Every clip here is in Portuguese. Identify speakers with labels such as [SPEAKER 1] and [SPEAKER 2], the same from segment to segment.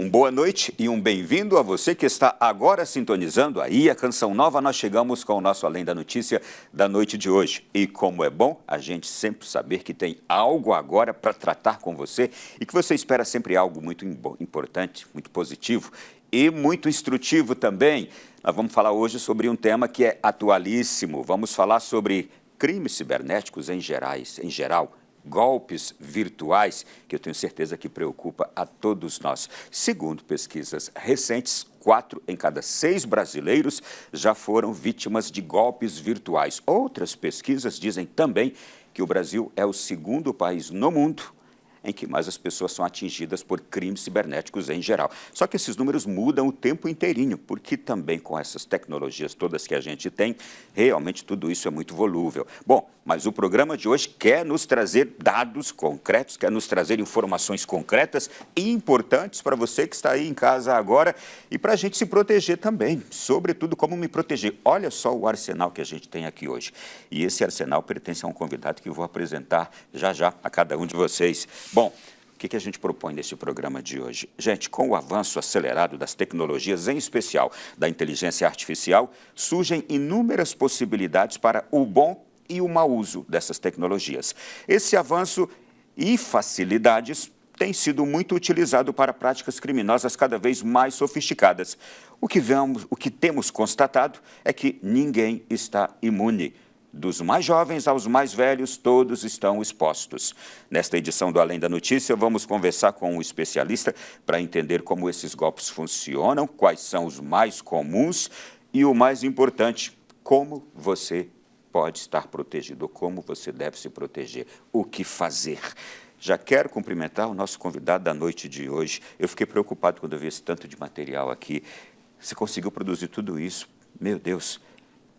[SPEAKER 1] boa noite e um bem-vindo a você que está agora sintonizando aí a Canção Nova. Nós chegamos com o nosso Além da Notícia da noite de hoje. E como é bom a gente sempre saber que tem algo agora para tratar com você e que você espera sempre algo muito importante, muito positivo e muito instrutivo também. Nós vamos falar hoje sobre um tema que é atualíssimo. Vamos falar sobre crimes cibernéticos em geral. Golpes virtuais, que eu tenho certeza que preocupa a todos nós. Segundo pesquisas recentes, 4 em cada 6 brasileiros já foram vítimas de golpes virtuais. Outras pesquisas dizem também que o Brasil é o segundo país no mundo em que mais as pessoas são atingidas por crimes cibernéticos em geral. Só que esses números mudam o tempo inteirinho, porque também com essas tecnologias todas que a gente tem, realmente tudo isso é muito volúvel. Bom, mas o programa de hoje quer nos trazer dados concretos, quer nos trazer informações concretas e importantes para você que está aí em casa agora e para a gente se proteger também, sobretudo como me proteger. Olha só o arsenal que a gente tem aqui hoje. E esse arsenal pertence a um convidado que eu vou apresentar já a cada um de vocês. Bom, o que a gente propõe nesse programa de hoje? Gente, com o avanço acelerado das tecnologias, em especial da inteligência artificial, surgem inúmeras possibilidades para o bom e o mau uso dessas tecnologias. Esse avanço e facilidades tem sido muito utilizado para práticas criminosas cada vez mais sofisticadas. O que temos constatado é que ninguém está imune. Dos mais jovens aos mais velhos, todos estão expostos. Nesta edição do Além da Notícia, vamos conversar com um especialista para entender como esses golpes funcionam, quais são os mais comuns e, o mais importante, como você pode estar protegido, como você deve se proteger, o que fazer. Já quero cumprimentar o nosso convidado da noite de hoje. Eu fiquei preocupado quando eu vi esse tanto de material aqui. Você conseguiu produzir tudo isso? Meu Deus!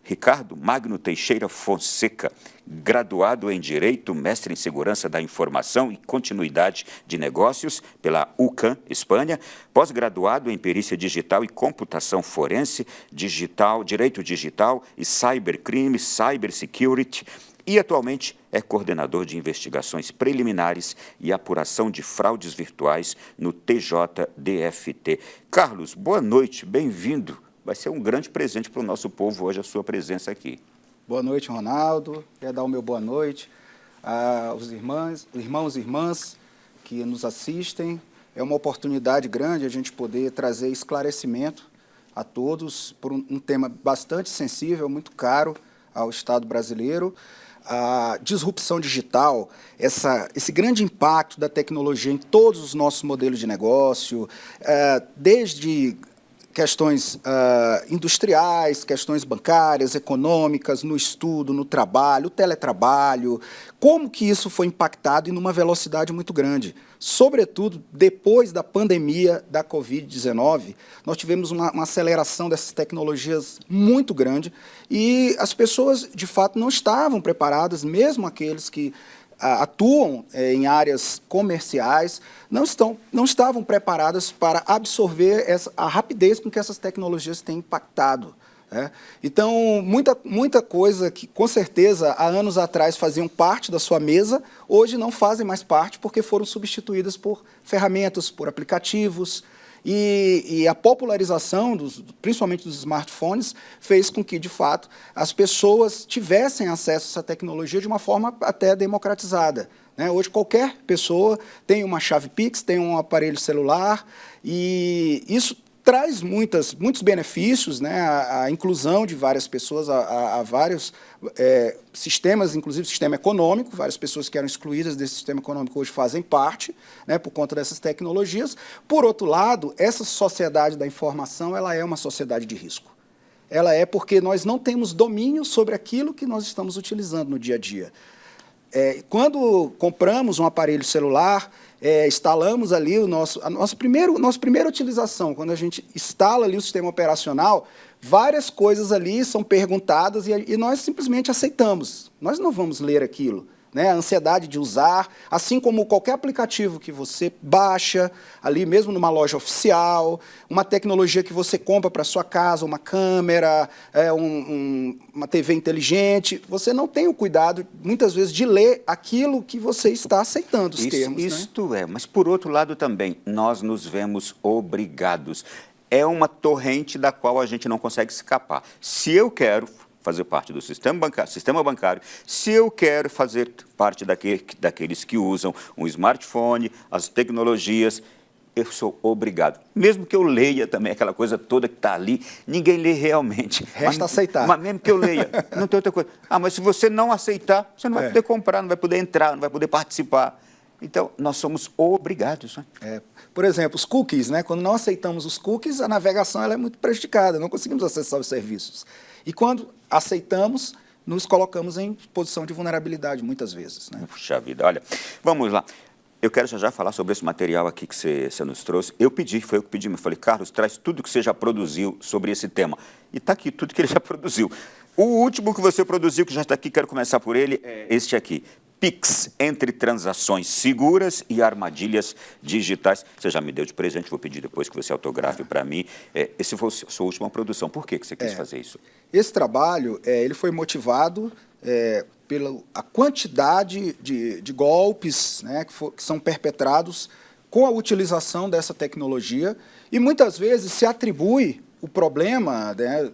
[SPEAKER 1] Ricardo Magno Teixeira Fonseca, graduado em Direito, mestre em Segurança da Informação e Continuidade de Negócios pela UCAM, Espanha, pós-graduado em Perícia Digital e Computação Forense, Direito Digital e Cybercrime, Cybersecurity, e atualmente é coordenador de investigações preliminares e apuração de fraudes virtuais no TJDFT. Carlos, boa noite, bem-vindo. Vai ser um grande presente para o nosso povo hoje a sua presença aqui.
[SPEAKER 2] Boa noite, Ronaldo. Quero dar o meu boa noite aos irmãos e irmãs que nos assistem. É uma oportunidade grande a gente poder trazer esclarecimento a todos por um tema bastante sensível, muito caro ao Estado brasileiro. A disrupção digital, esse grande impacto da tecnologia em todos os nossos modelos de negócio, desde questões industriais, questões bancárias, econômicas, no estudo, no trabalho, o teletrabalho, como que isso foi impactado e numa velocidade muito grande. Sobretudo, depois da pandemia da Covid-19, nós tivemos uma aceleração dessas tecnologias muito grande e as pessoas, de fato, não estavam preparadas, mesmo aqueles que atuam em áreas comerciais, não estavam preparadas para absorver a rapidez com que essas tecnologias têm impactado. Então, muita coisa que, com certeza, há anos atrás faziam parte da sua mesa, hoje não fazem mais parte porque foram substituídas por ferramentas, por aplicativos. E a popularização, principalmente dos smartphones, fez com que, de fato, as pessoas tivessem acesso a essa tecnologia de uma forma até democratizada. Hoje, qualquer pessoa tem uma chave Pix, tem um aparelho celular, e isso traz muitos benefícios, a inclusão de várias pessoas a vários sistemas, inclusive sistema econômico. Várias pessoas que eram excluídas desse sistema econômico hoje fazem parte, por conta dessas tecnologias. Por outro lado, essa sociedade da informação ela é uma sociedade de risco. Ela é porque nós não temos domínio sobre aquilo que nós estamos utilizando no dia a dia. Quando compramos um aparelho celular, instalamos ali a nossa primeira utilização, quando a gente instala ali o sistema operacional, várias coisas ali são perguntadas e nós simplesmente aceitamos. Nós não vamos ler aquilo. né, a ansiedade de usar, assim como qualquer aplicativo que você baixa, ali mesmo numa loja oficial, uma tecnologia que você compra para sua casa, uma câmera, uma TV inteligente, você não tem o cuidado, muitas vezes, de ler aquilo que você está aceitando, os termos.
[SPEAKER 1] Isto é, mas por outro lado também, nós nos vemos obrigados. É uma torrente da qual a gente não consegue escapar. Se eu quero fazer parte do sistema bancário, se eu quero fazer parte daqueles que usam um smartphone, as tecnologias, eu sou obrigado. Mesmo que eu leia também aquela coisa toda que está ali, ninguém lê realmente.
[SPEAKER 2] Resta aceitar.
[SPEAKER 1] Mas mesmo que eu leia, não tem outra coisa. Mas se você não aceitar, você não vai poder comprar, não vai poder entrar, não vai poder participar. Então, nós somos obrigados. Né?
[SPEAKER 2] Por exemplo, os cookies, né? Quando não aceitamos os cookies, a navegação ela é muito prejudicada, não conseguimos acessar os serviços. E quando aceitamos, nos colocamos em posição de vulnerabilidade, muitas vezes. Né?
[SPEAKER 1] Puxa vida, olha, vamos lá. Eu quero já falar sobre esse material aqui que você nos trouxe. Foi eu que pedi, eu falei, Carlos, traz tudo que você já produziu sobre esse tema. E está aqui tudo que ele já produziu. O último que você produziu, que já está aqui, quero começar por ele, é este aqui. Pix, entre transações seguras e armadilhas digitais. Você já me deu de presente, vou pedir depois que você autografe para mim. Esse foi a sua última produção. Por que você quis fazer isso?
[SPEAKER 2] Esse trabalho ele foi motivado pela a quantidade de golpes, né, que são perpetrados com a utilização dessa tecnologia e muitas vezes se atribui o problema, né,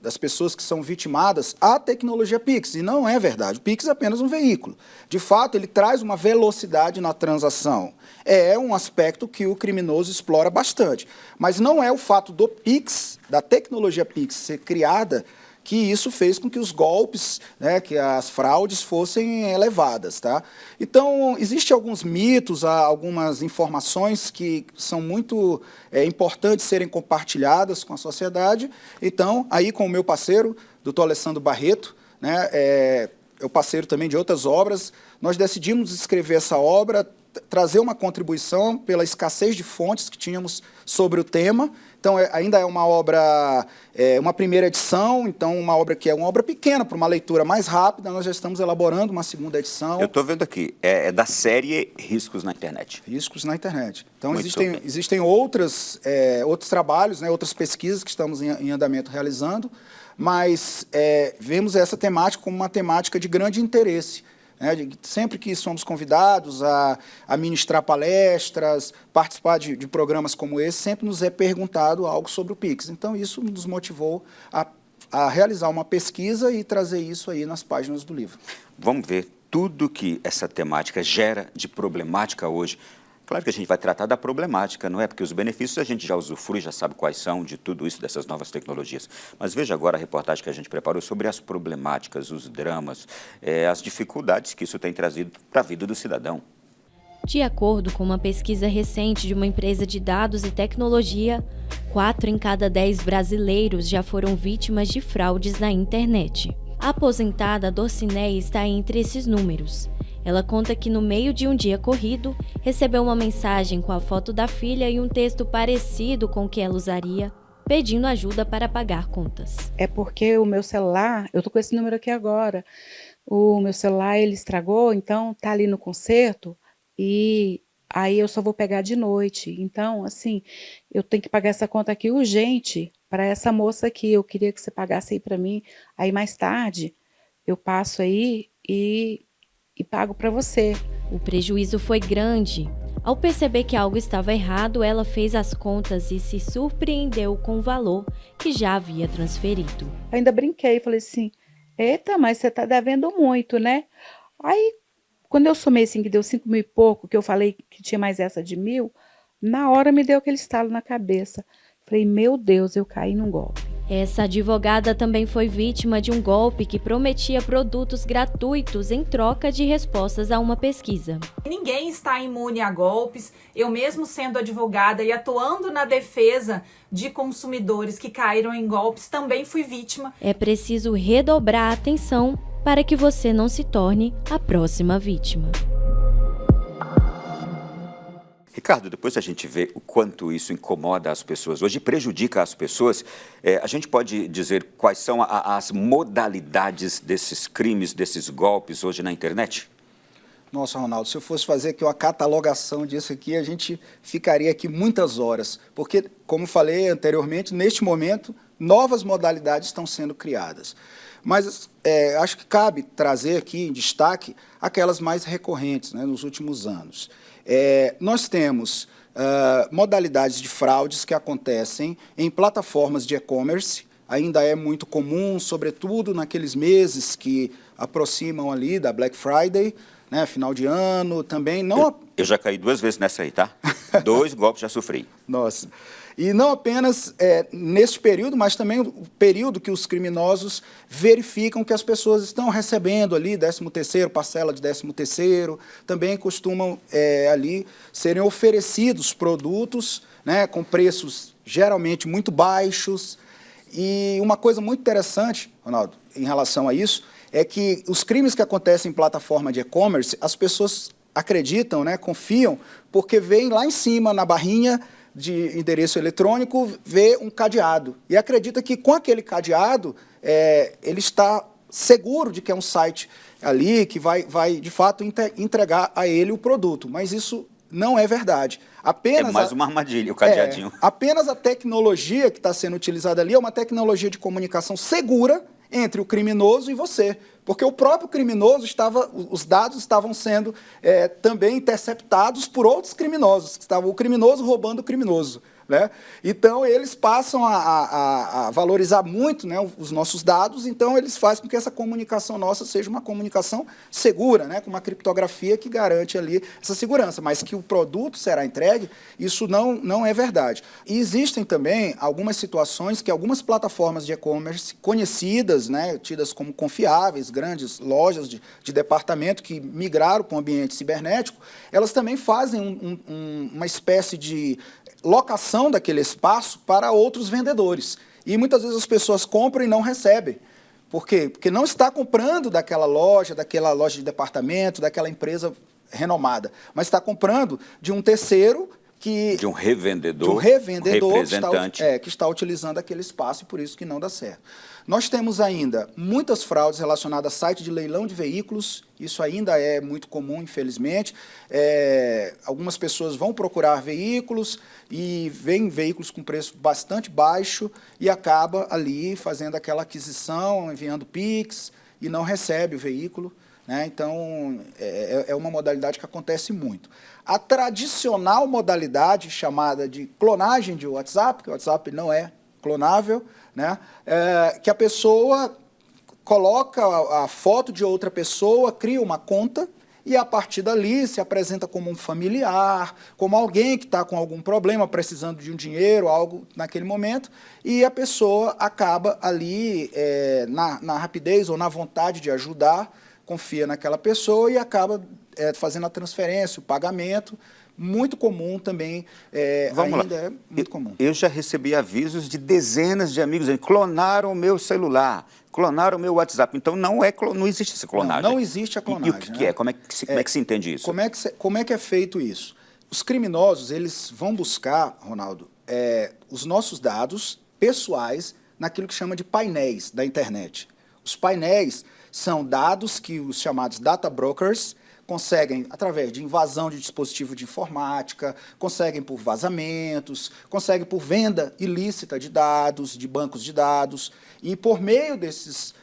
[SPEAKER 2] das pessoas que são vitimadas à tecnologia Pix, e não é verdade. O Pix é apenas um veículo. De fato, ele traz uma velocidade na transação. É um aspecto que o criminoso explora bastante. Mas não é o fato do Pix, da tecnologia Pix ser criada, que isso fez com que os golpes, né, que as fraudes fossem elevadas. Tá? Então, existem alguns mitos, algumas informações que são muito importantes serem compartilhadas com a sociedade. Então, aí com o meu parceiro, doutor Alessandro Barreto, né, é o parceiro também de outras obras, nós decidimos escrever essa obra, trazer uma contribuição pela escassez de fontes que tínhamos sobre o tema. Então, ainda é uma obra, uma primeira edição, então uma obra que é uma obra pequena, para uma leitura mais rápida, nós já estamos elaborando uma segunda edição.
[SPEAKER 1] Eu estou vendo aqui, é da série Riscos na Internet.
[SPEAKER 2] Riscos na Internet. Então, existem outros trabalhos, né, outras pesquisas que estamos em andamento realizando, mas vemos essa temática como uma temática de grande interesse. Sempre que somos convidados a ministrar palestras, participar de programas como esse, sempre nos é perguntado algo sobre o Pix. Então, isso nos motivou a realizar uma pesquisa e trazer isso aí nas páginas do livro.
[SPEAKER 1] Vamos ver tudo que essa temática gera de problemática hoje. Claro que a gente vai tratar da problemática, não é? Porque os benefícios a gente já usufrui, já sabe quais são de tudo isso, dessas novas tecnologias. Mas veja agora a reportagem que a gente preparou sobre as problemáticas, os dramas, as dificuldades que isso tem trazido para a vida do cidadão.
[SPEAKER 3] De acordo com uma pesquisa recente de uma empresa de dados e tecnologia, 4 em cada 10 brasileiros já foram vítimas de fraudes na internet. A aposentada Dorciné está entre esses números. Ela conta que no meio de um dia corrido, recebeu uma mensagem com a foto da filha e um texto parecido com o que ela usaria, pedindo ajuda para pagar contas.
[SPEAKER 4] É porque o meu celular, eu tô com esse número aqui agora, o meu celular ele estragou, então tá ali no conserto e aí eu só vou pegar de noite. Então, assim, eu tenho que pagar essa conta aqui urgente para essa moça aqui, eu queria que você pagasse aí para mim, aí mais tarde eu passo aí e pago para você.
[SPEAKER 3] O prejuízo foi grande. Ao perceber que algo estava errado, ela fez as contas e se surpreendeu com o valor que já havia transferido.
[SPEAKER 4] Ainda brinquei, falei assim, eita, mas você está devendo muito, né? Aí, quando eu somei assim, que deu 5 mil e pouco, que eu falei que tinha mais essa de 1.000, na hora me deu aquele estalo na cabeça. Falei, meu Deus, eu caí num golpe.
[SPEAKER 3] Essa advogada também foi vítima de um golpe que prometia produtos gratuitos em troca de respostas a uma pesquisa.
[SPEAKER 5] Ninguém está imune a golpes. Eu mesmo sendo advogada e atuando na defesa de consumidores que caíram em golpes, também fui vítima.
[SPEAKER 3] É preciso redobrar a atenção para que você não se torne a próxima vítima.
[SPEAKER 1] Ricardo, depois a gente vê o quanto isso incomoda as pessoas hoje, prejudica as pessoas, a gente pode dizer quais são as modalidades desses crimes, desses golpes hoje na internet?
[SPEAKER 2] Nossa, Ronaldo, se eu fosse fazer aqui uma catalogação disso aqui, a gente ficaria aqui muitas horas, porque, como falei anteriormente, neste momento, novas modalidades estão sendo criadas. Mas acho que cabe trazer aqui em destaque aquelas mais recorrentes, né, nos últimos anos. Nós temos modalidades de fraudes que acontecem em plataformas de e-commerce, ainda é muito comum, sobretudo naqueles meses que aproximam ali da Black Friday, né, final de ano, também não...
[SPEAKER 1] Eu já caí 2 vezes nessa aí, tá? 2 golpes já sofri.
[SPEAKER 2] Nossa. E não apenas neste período, mas também o período que os criminosos verificam que as pessoas estão recebendo ali 13º, parcela de 13º, também costumam ali serem oferecidos produtos, né, com preços geralmente muito baixos. E uma coisa muito interessante, Ronaldo, em relação a isso, é que os crimes que acontecem em plataforma de e-commerce, as pessoas acreditam, né, confiam, porque veem lá em cima, na barrinha de endereço eletrônico, vê um cadeado. E acredita que com aquele cadeado, ele está seguro de que é um site ali que vai de fato, entregar a ele o produto. Mas isso não é verdade. Apenas
[SPEAKER 1] mais uma armadilha, o cadeadinho.
[SPEAKER 2] Apenas a tecnologia que está sendo utilizada ali é uma tecnologia de comunicação segura entre o criminoso e você. Porque o próprio criminoso os dados estavam sendo também interceptados por outros criminosos, o criminoso roubando o criminoso. Né? Então, eles passam a valorizar muito, né, os nossos dados, então eles fazem com que essa comunicação nossa seja uma comunicação segura, né, com uma criptografia que garante ali essa segurança, mas que o produto será entregue, isso não é verdade. E existem também algumas situações que algumas plataformas de e-commerce conhecidas, né, tidas como confiáveis, grandes lojas de departamento que migraram para o ambiente cibernético, elas também fazem uma espécie de locação daquele espaço para outros vendedores. E muitas vezes as pessoas compram e não recebem. Por quê? Porque não está comprando daquela loja de departamento, daquela empresa renomada, mas está comprando de um terceiro de um revendedor
[SPEAKER 1] representante.
[SPEAKER 2] Que está utilizando aquele espaço e por isso que não dá certo. Nós temos ainda muitas fraudes relacionadas a site de leilão de veículos, isso ainda é muito comum, infelizmente. Algumas pessoas vão procurar veículos e veem veículos com preço bastante baixo e acaba ali fazendo aquela aquisição, enviando Pix e não recebe o veículo. Né? Então, é uma modalidade que acontece muito. A tradicional modalidade chamada de clonagem de WhatsApp, que o WhatsApp não é clonável, né? Que a pessoa coloca a foto de outra pessoa, cria uma conta e, a partir dali, se apresenta como um familiar, como alguém que está com algum problema, precisando de um dinheiro, algo naquele momento, e a pessoa acaba ali, na rapidez ou na vontade de ajudar, confia naquela pessoa e acaba fazendo a transferência, o pagamento, muito comum também, ainda é muito comum.
[SPEAKER 1] Eu já recebi avisos de dezenas de amigos, clonaram o meu celular, clonaram o meu WhatsApp, então não existe essa clonagem.
[SPEAKER 2] Não existe a clonagem.
[SPEAKER 1] E o que é? Como é que se entende isso?
[SPEAKER 2] Como é que é feito isso? Os criminosos, eles vão buscar, Ronaldo, os nossos dados pessoais naquilo que chama de painéis da internet. Os painéis são dados que os chamados data brokers conseguem, através de invasão de dispositivo de informática, conseguem por vazamentos, conseguem por venda ilícita de dados, de bancos de dados, e por meio dessas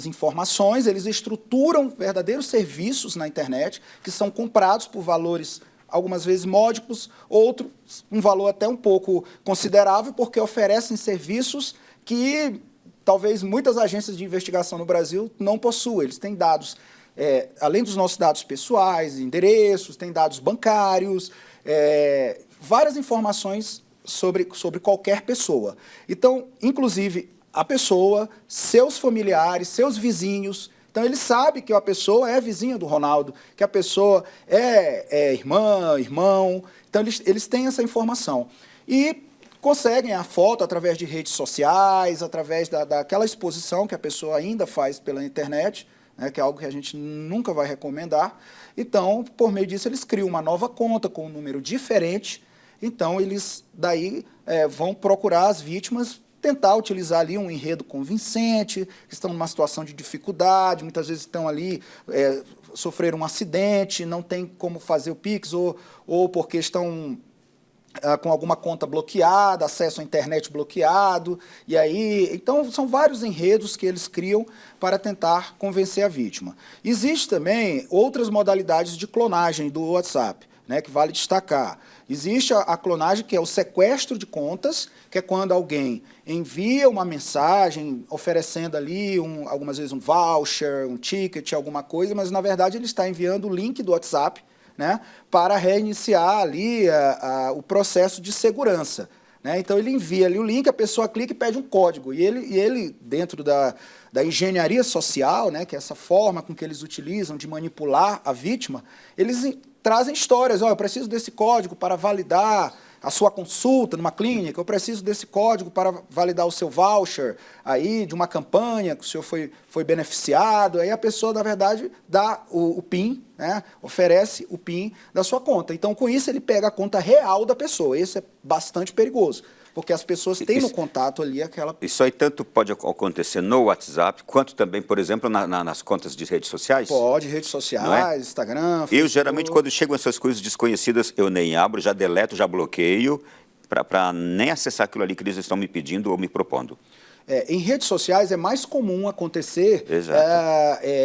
[SPEAKER 2] informações, eles estruturam verdadeiros serviços na internet que são comprados por valores, algumas vezes módicos, outros um valor até um pouco considerável, porque oferecem serviços que talvez muitas agências de investigação no Brasil não possuem. Eles têm dados, além dos nossos dados pessoais, endereços, têm dados bancários, várias informações sobre qualquer pessoa. Então, inclusive, a pessoa, seus familiares, seus vizinhos. Então, ele sabe que a pessoa é vizinha do Ronaldo, que a pessoa é irmã, irmão. Então, eles têm essa informação. E conseguem a foto através de redes sociais, através daquela exposição que a pessoa ainda faz pela internet, né, que é algo que a gente nunca vai recomendar, Então, por meio disso, eles criam uma nova conta com um número diferente. Então, eles daí vão procurar as vítimas, tentar utilizar ali um enredo convincente, que estão numa situação de dificuldade, muitas vezes estão ali, sofreram um acidente, não tem como fazer o Pix, ou porque estão com alguma conta bloqueada, acesso à internet bloqueado, e aí, então são vários enredos que eles criam para tentar convencer a vítima. Existe também outras modalidades de clonagem do WhatsApp, né, que vale destacar. Existe a clonagem, que é o sequestro de contas, que é quando alguém envia uma mensagem oferecendo ali, algumas vezes um voucher, um ticket, alguma coisa, mas na verdade ele está enviando o link do WhatsApp, né, para reiniciar ali o processo de segurança. Né? Então ele envia ali o link, a pessoa clica e pede um código. E ele dentro da engenharia social, né, que é essa forma com que eles utilizam de manipular a vítima, eles trazem histórias. Eu preciso desse código para validar a sua consulta numa clínica, eu preciso desse código para validar o seu voucher aí de uma campanha que o senhor foi beneficiado. Aí a pessoa, na verdade, dá o PIN, né, oferece o PIN da sua conta. Então, com isso, ele pega a conta real da pessoa. Isso é bastante perigoso, porque as pessoas têm no contato ali aquela...
[SPEAKER 1] Isso aí tanto pode acontecer no WhatsApp, quanto também, por exemplo, nas contas de redes sociais?
[SPEAKER 2] Pode, redes sociais, Instagram, Facebook.
[SPEAKER 1] Eu, geralmente, quando chegam essas coisas desconhecidas, eu nem abro, já deleto, já bloqueio, para nem acessar aquilo ali que eles estão me pedindo ou me propondo.
[SPEAKER 2] Em redes sociais é mais comum acontecer,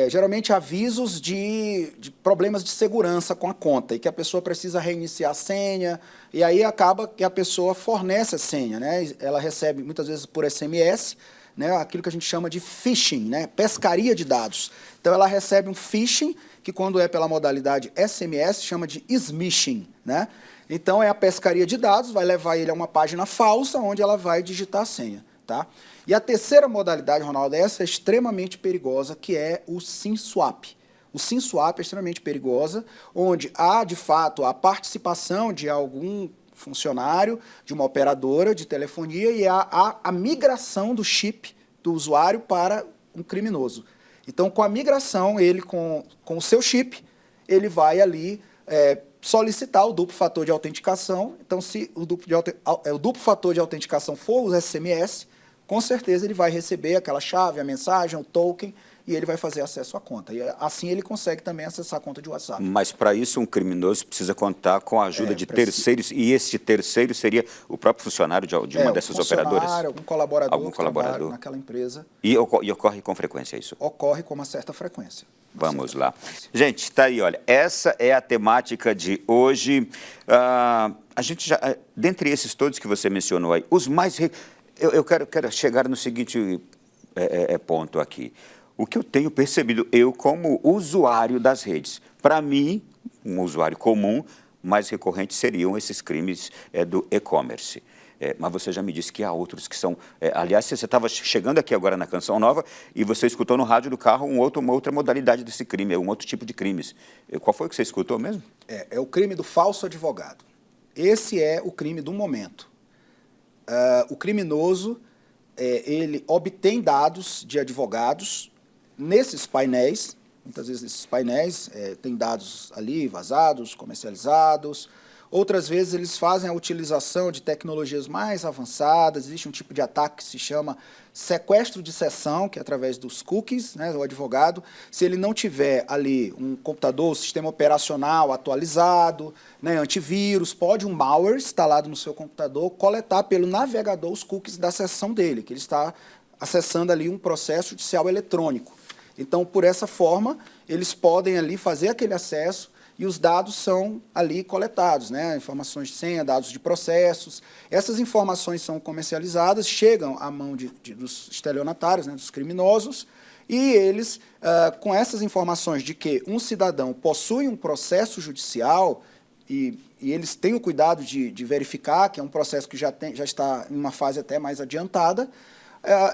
[SPEAKER 2] geralmente, avisos de problemas de segurança com a conta, e que a pessoa precisa reiniciar a senha, e aí acaba que a pessoa fornece a senha, né? Ela recebe, muitas vezes, por SMS, né, aquilo que a gente chama de phishing, né, pescaria de dados. Então, ela recebe um phishing, que quando é pela modalidade SMS, chama de smishing, né? Então, é a pescaria de dados, vai levar ele a uma página falsa, onde ela vai digitar a senha, tá? E a terceira modalidade, Ronaldo, essa é extremamente perigosa, que é o SIM swap. O SIM swap é extremamente perigosa, onde há, de fato, a participação de algum funcionário, de uma operadora de telefonia, e há a migração do chip do usuário para um criminoso. Então, com a migração, ele com o seu chip, ele vai ali solicitar o duplo fator de autenticação. Então, se o duplo fator de autenticação for o SMS, com certeza ele vai receber aquela chave, a mensagem, o token, e ele vai fazer acesso à conta. E assim ele consegue também acessar a conta de WhatsApp.
[SPEAKER 1] Mas para isso um criminoso precisa contar com a ajuda de terceiros, e esse terceiro seria o próprio funcionário de uma dessas operadoras?
[SPEAKER 2] Algum colaborador que trabalha naquela empresa.
[SPEAKER 1] E ocorre com frequência isso?
[SPEAKER 2] Ocorre com uma certa frequência.
[SPEAKER 1] Vamos lá. Gente, está aí, olha, essa é a temática de hoje. A gente já, dentre esses todos que você mencionou aí, os mais... Eu quero chegar no seguinte ponto aqui. O que eu tenho percebido, eu como usuário das redes, para mim, um usuário comum, mais recorrente seriam esses crimes do e-commerce. Mas você já me disse que há outros que são... aliás, você estava chegando aqui agora na Canção Nova e você escutou no rádio do carro uma outra modalidade desse crime, um outro tipo de crimes. Qual foi o que você escutou mesmo?
[SPEAKER 2] É o crime do falso advogado. Esse é o crime do momento. O criminoso, ele obtém dados de advogados nesses painéis. Muitas vezes esses painéis têm dados ali vazados, comercializados. Outras vezes eles fazem a utilização de tecnologias mais avançadas. Existe um tipo de ataque que se chama sequestro de sessão, que é através dos cookies, né, do advogado. Se ele não tiver ali um computador, um sistema operacional atualizado, né, antivírus, pode um malware instalado no seu computador coletar pelo navegador os cookies da sessão dele, que ele está acessando ali um processo judicial eletrônico. Então, por essa forma, eles podem ali fazer aquele acesso e os dados são ali coletados, né? Informações de senha, dados de processos. Essas informações são comercializadas, chegam à mão dos estelionatários, né, dos criminosos, e eles, com essas informações de que um cidadão possui um processo judicial, e eles têm o cuidado de verificar que é um processo que já está em uma fase até mais adiantada,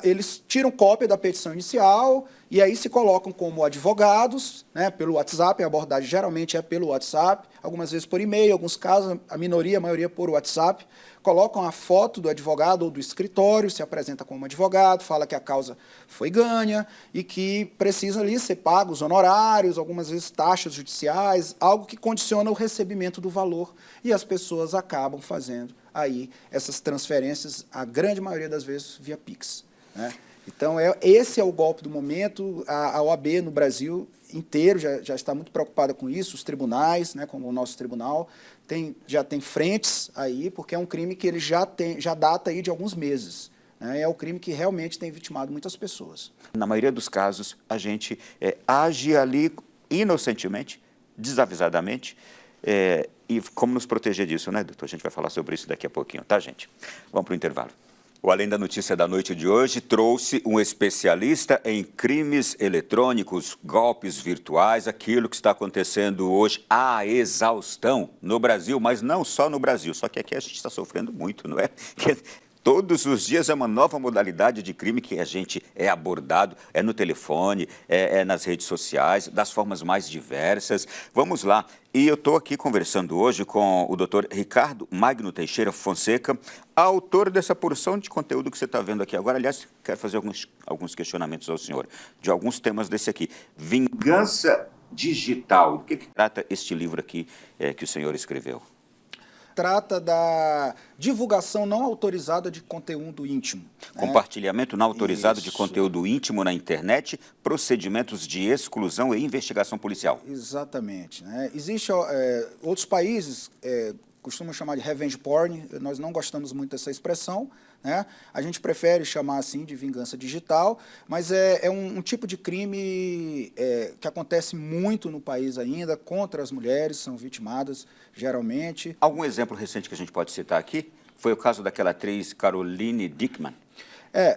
[SPEAKER 2] eles tiram cópia da petição inicial e aí se colocam como advogados, né, pelo WhatsApp, a abordagem geralmente é pelo WhatsApp, algumas vezes por e-mail, alguns casos, a maioria por WhatsApp, colocam a foto do advogado ou do escritório, se apresenta como advogado, fala que a causa foi ganha e que precisa ali ser pagos honorários, algumas vezes taxas judiciais, algo que condiciona o recebimento do valor, e as pessoas acabam fazendo aí essas transferências, a grande maioria das vezes via Pix, né? Então, esse é o golpe do momento. A OAB no Brasil inteiro já está muito preocupada com isso, os tribunais, né, como o nosso tribunal, já tem frentes aí, porque é um crime que ele já data aí de alguns meses, né, é um crime que realmente tem vitimado muitas pessoas.
[SPEAKER 1] Na maioria dos casos, a gente age ali inocentemente, desavisadamente, e como nos proteger disso, né, doutor? A gente vai falar sobre isso daqui a pouquinho, tá, gente? Vamos para o intervalo. O Além da Notícia da noite de hoje trouxe um especialista em crimes eletrônicos, golpes virtuais, aquilo que está acontecendo hoje, a exaustão no Brasil, mas não só no Brasil, só que aqui a gente está sofrendo muito, não é? Todos os dias é uma nova modalidade de crime que a gente é abordado, é no telefone, é nas redes sociais, das formas mais diversas. Vamos lá. E eu estou aqui conversando hoje com o doutor Ricardo Magno Teixeira Fonseca, autor dessa porção de conteúdo que você está vendo aqui agora. Aliás, quero fazer alguns questionamentos ao senhor, de alguns temas desse aqui. Vingança digital. Do que trata este livro aqui que o senhor escreveu?
[SPEAKER 2] Trata da divulgação não autorizada de conteúdo íntimo.
[SPEAKER 1] Compartilhamento não autorizado de
[SPEAKER 2] Isso.
[SPEAKER 1] conteúdo íntimo na internet, procedimentos de exclusão e investigação policial.
[SPEAKER 2] Exatamente, né? Existem outros países, costumam chamar de revenge porn, nós não gostamos muito dessa expressão, né? A gente prefere chamar assim de vingança digital, mas é um tipo de crime que acontece muito no país ainda, contra as mulheres, são vitimadas geralmente.
[SPEAKER 1] Algum exemplo recente que a gente pode citar aqui? Foi o caso daquela atriz Caroline Dickman.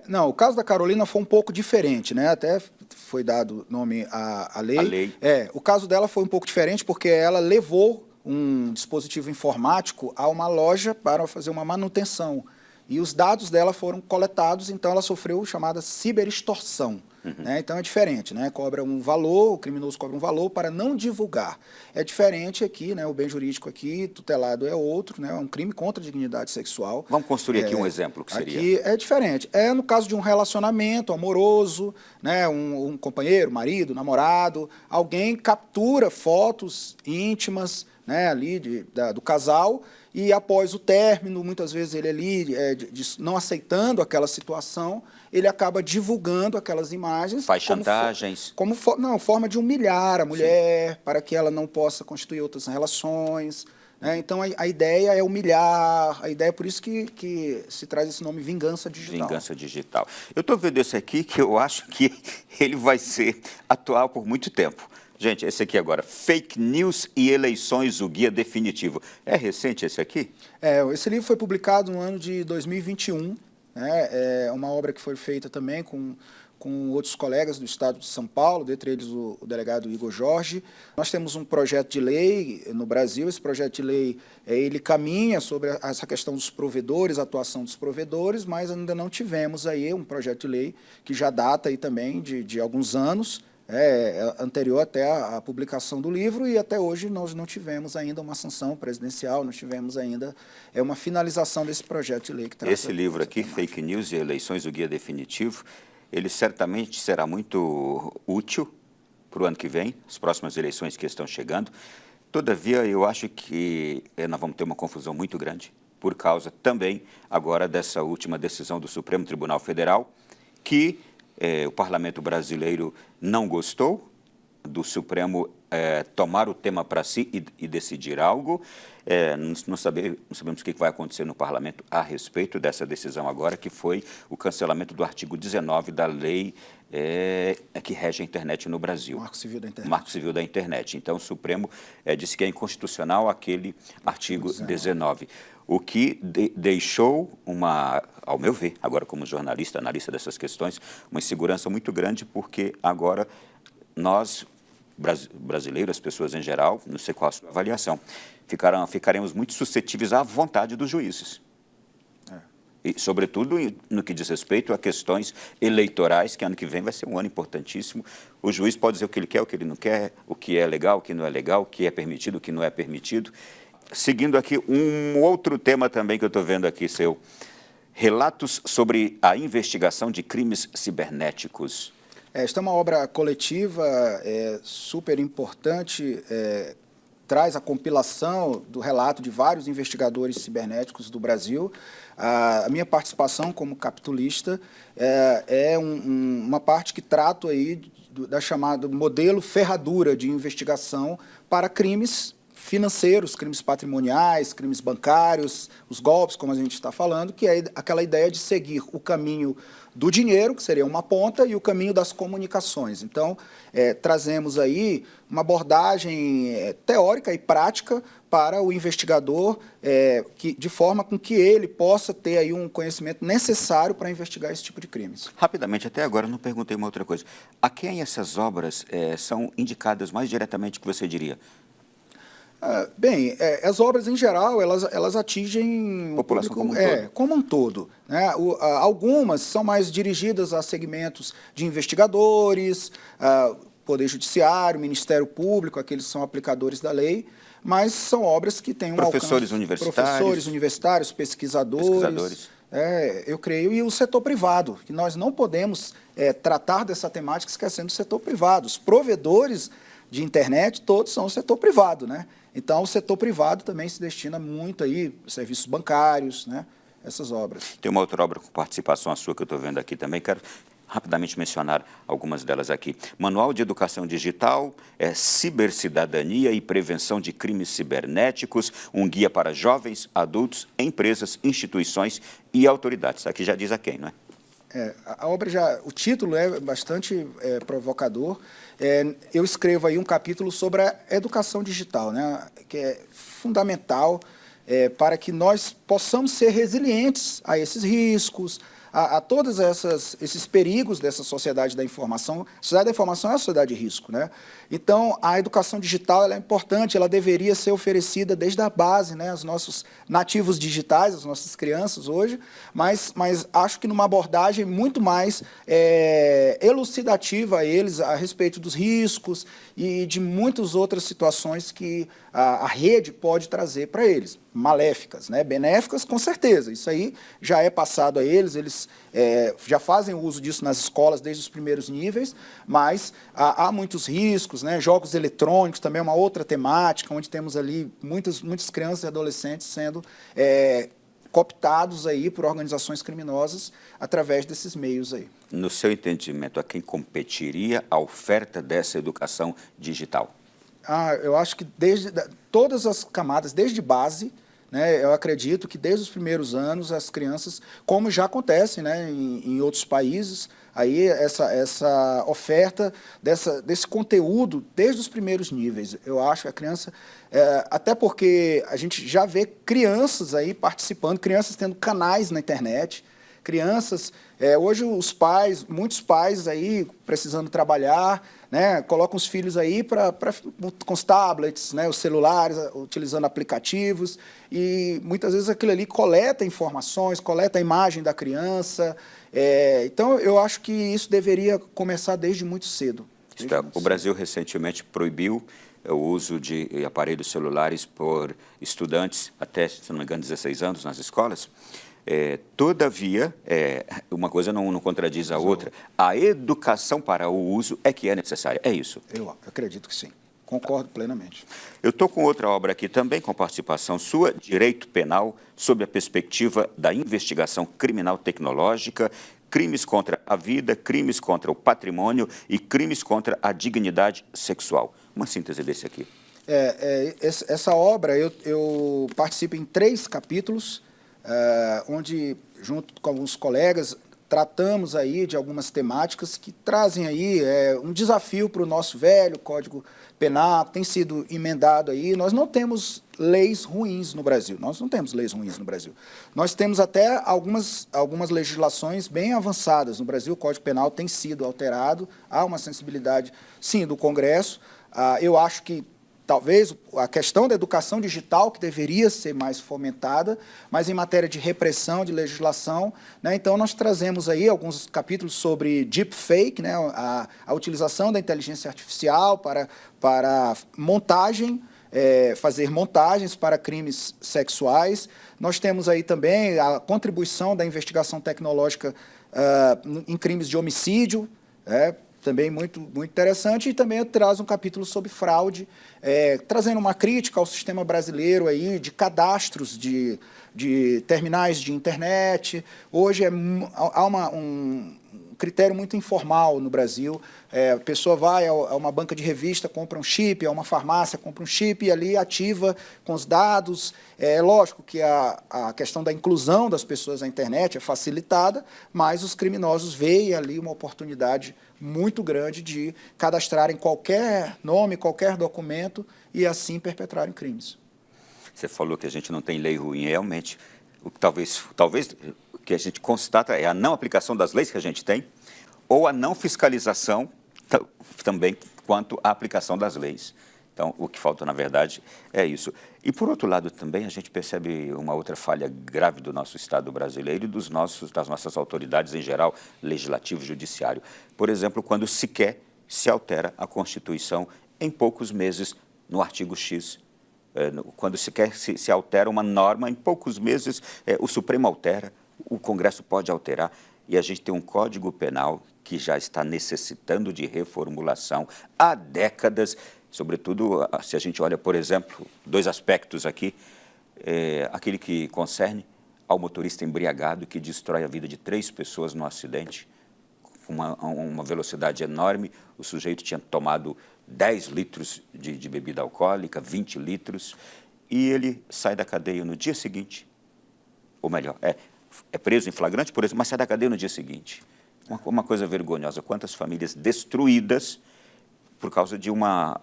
[SPEAKER 2] Não, o caso da Carolina foi um pouco diferente, né? Até foi dado nome à lei.
[SPEAKER 1] A lei.
[SPEAKER 2] O caso dela foi um pouco diferente porque ela levou um dispositivo informático a uma loja para fazer uma manutenção. E os dados dela foram coletados, então ela sofreu chamada ciberextorsão. Né? Então é diferente, né? Cobra um valor, o criminoso cobra um valor para não divulgar. É diferente aqui, né? O bem jurídico aqui, tutelado é outro, né? É um crime contra a dignidade sexual.
[SPEAKER 1] Vamos construir aqui um exemplo que seria.
[SPEAKER 2] Aqui é diferente. É no caso de um relacionamento amoroso, né? Um companheiro, marido, namorado, alguém captura fotos íntimas, né? Ali do casal. E após o término, muitas vezes ele ali, não aceitando aquela situação, ele acaba divulgando aquelas imagens.
[SPEAKER 1] Faz chantagens.
[SPEAKER 2] Como forma de humilhar a mulher, sim, para que ela não possa constituir outras relações. Né? Então, a ideia é humilhar, a ideia é por isso que se traz esse nome vingança digital.
[SPEAKER 1] Vingança digital. Eu estou vendo esse aqui que eu acho que ele vai ser atual por muito tempo. Gente, esse aqui agora, Fake News e Eleições, o Guia Definitivo. É recente esse aqui?
[SPEAKER 2] Esse livro foi publicado no ano de 2021, né? É uma obra que foi feita também com outros colegas do estado de São Paulo, dentre eles o delegado Igor Jorge. Nós temos um projeto de lei no Brasil, esse projeto de lei ele caminha sobre essa questão dos provedores, a atuação dos provedores, mas ainda não tivemos aí um projeto de lei que já data aí também de alguns anos, anterior até a publicação do livro, e até hoje nós não tivemos ainda uma sanção presidencial, não tivemos ainda uma finalização desse projeto de lei que trata.
[SPEAKER 1] Esse livro aqui, Fake News e Eleições, o Guia Definitivo, ele certamente será muito útil para o ano que vem, as próximas eleições que estão chegando. Todavia, eu acho que nós vamos ter uma confusão muito grande, por causa também agora dessa última decisão do Supremo Tribunal Federal, que o parlamento brasileiro não gostou do Supremo tomar o tema para si e decidir algo. Não sabemos o que vai acontecer no parlamento a respeito dessa decisão agora, que foi o cancelamento do artigo 19 da lei que rege a internet no Brasil.
[SPEAKER 2] Marco Civil da Internet.
[SPEAKER 1] Marco Civil da Internet. Então, o Supremo disse que é inconstitucional aquele artigo 19. O que deixou ao meu ver, agora como jornalista, analista dessas questões, uma insegurança muito grande, porque agora nós, brasileiros, as pessoas em geral, não sei qual a sua avaliação, ficaremos muito suscetíveis à vontade dos juízes. E, sobretudo, no que diz respeito a questões eleitorais, que ano que vem vai ser um ano importantíssimo. O juiz pode dizer o que ele quer, o que ele não quer, o que é legal, o que não é legal, o que é permitido, o que não é permitido. Seguindo aqui, um outro tema também que eu estou vendo aqui, seu. Relatos sobre a investigação de crimes cibernéticos.
[SPEAKER 2] Esta é uma obra coletiva super importante, traz a compilação do relato de vários investigadores cibernéticos do Brasil. A minha participação como capitulista uma parte que trato aí da chamada modelo ferradura de investigação para crimes financeiros, crimes patrimoniais, crimes bancários, os golpes, como a gente está falando, que é aquela ideia de seguir o caminho do dinheiro, que seria uma ponta, e o caminho das comunicações. Então, trazemos aí uma abordagem teórica e prática para o investigador, de forma com que ele possa ter aí um conhecimento necessário para investigar esse tipo de crimes.
[SPEAKER 1] Rapidamente, até agora, eu não perguntei uma outra coisa. A quem essas obras são indicadas mais diretamente, que você diria?
[SPEAKER 2] Bem, as obras, em geral, elas atingem
[SPEAKER 1] população
[SPEAKER 2] o público, como um todo. Né? Algumas são mais dirigidas a segmentos de investigadores, Poder Judiciário, Ministério Público, aqueles que são aplicadores da lei, mas são obras que têm um
[SPEAKER 1] professores
[SPEAKER 2] alcance...
[SPEAKER 1] universitários.
[SPEAKER 2] Professores universitários, pesquisadores. Eu creio, e o setor privado, que nós não podemos tratar dessa temática esquecendo do setor privado. Os provedores de internet, todos são o setor privado, né? Então, o setor privado também se destina muito aí, serviços bancários, né? Essas obras.
[SPEAKER 1] Tem uma outra obra com participação sua que eu estou vendo aqui também, quero rapidamente mencionar algumas delas aqui. Manual de Educação Digital, Cibercidadania e Prevenção de Crimes Cibernéticos, um guia para jovens, adultos, empresas, instituições e autoridades. Aqui já diz a quem, não é?
[SPEAKER 2] A obra o título é bastante provocador. Eu escrevo aí um capítulo sobre a educação digital, né, que é fundamental para que nós possamos ser resilientes a esses riscos, a todos esses perigos dessa sociedade da informação. A sociedade da informação é a sociedade de risco, né? Então, a educação digital ela é importante, ela deveria ser oferecida desde a base, né, aos nossos nativos digitais, às nossas crianças hoje, mas acho que numa abordagem muito mais elucidativa a eles a respeito dos riscos e de muitas outras situações que a rede pode trazer para eles, maléficas, né? Benéficas, com certeza, isso aí já é passado a eles já fazem uso disso nas escolas desde os primeiros níveis, mas há muitos riscos, né? Jogos eletrônicos também é uma outra temática, onde temos ali muitas crianças e adolescentes sendo cooptados aí por organizações criminosas através desses meios aí.
[SPEAKER 1] No seu entendimento, a quem competiria a oferta dessa educação digital?
[SPEAKER 2] Eu acho que desde todas as camadas, desde base, né, eu acredito que desde os primeiros anos as crianças, como já acontece, né, em outros países, aí essa oferta desse conteúdo desde os primeiros níveis. Eu acho que a criança, até porque a gente já vê crianças aí participando, crianças tendo canais na internet, crianças, hoje muitos pais aí precisando trabalhar, né, colocam os filhos aí com os tablets, né, os celulares, utilizando aplicativos, e muitas vezes aquilo ali coleta informações, coleta a imagem da criança. Então, eu acho que isso deveria começar desde muito cedo.
[SPEAKER 1] O Brasil recentemente proibiu o uso de aparelhos celulares por estudantes até, se não me engano, 16 anos nas escolas. Todavia, uma coisa não contradiz a outra. A educação para o uso é que é necessária. É isso?
[SPEAKER 2] Eu acredito que sim. Concordo plenamente.
[SPEAKER 1] Eu estou com outra obra aqui também, com participação sua, Direito Penal, sob a perspectiva da investigação criminal tecnológica, crimes contra a vida, crimes contra o patrimônio e crimes contra a dignidade sexual. Uma síntese desse aqui.
[SPEAKER 2] Essa obra, eu participo em 3 capítulos, onde, junto com alguns colegas, tratamos aí de algumas temáticas que trazem aí um desafio para o nosso velho Código Penal, que tem sido emendado aí. Nós não temos leis ruins no Brasil, nós temos até algumas legislações bem avançadas no Brasil. O Código Penal tem sido alterado, há uma sensibilidade, sim, do Congresso. Eu acho que talvez a questão da educação digital, que deveria ser mais fomentada, mas em matéria de repressão, de legislação, né? Então, nós trazemos aí alguns capítulos sobre deepfake, né? A utilização da inteligência artificial para montagem, fazer montagens para crimes sexuais. Nós temos aí também a contribuição da investigação tecnológica em crimes de homicídio, também muito interessante, e também traz um capítulo sobre fraude, trazendo uma crítica ao sistema brasileiro aí de cadastros de terminais de internet. Hoje há um critério muito informal no Brasil. A pessoa vai a uma banca de revista, compra um chip, a uma farmácia, compra um chip e ali ativa com os dados. É lógico que a questão da inclusão das pessoas na internet é facilitada, mas os criminosos veem ali uma oportunidade muito grande de cadastrarem qualquer nome, qualquer documento e assim perpetrarem crimes.
[SPEAKER 1] Você falou que a gente não tem lei ruim, realmente. Talvez o que a gente constata é a não aplicação das leis que a gente tem ou a não fiscalização também quanto à aplicação das leis. Então, o que falta, na verdade, é isso. E, por outro lado, também a gente percebe uma outra falha grave do nosso Estado brasileiro e das nossas autoridades em geral, legislativo e judiciário. Por exemplo, quando sequer se altera a Constituição em poucos meses no artigo X. Quando sequer se altera uma norma, em poucos meses o Supremo altera, o Congresso pode alterar, e a gente tem um Código Penal que já está necessitando de reformulação há décadas, sobretudo se a gente olha, por exemplo, dois aspectos aqui, aquele que concerne ao motorista embriagado que destrói a vida de 3 pessoas no acidente, com uma velocidade enorme. O sujeito tinha tomado 10 litros de bebida alcoólica, 20 litros, e ele sai da cadeia no dia seguinte, ou melhor, é preso em flagrante por isso, mas sai da cadeia no dia seguinte. Uma coisa vergonhosa, quantas famílias destruídas por causa de uma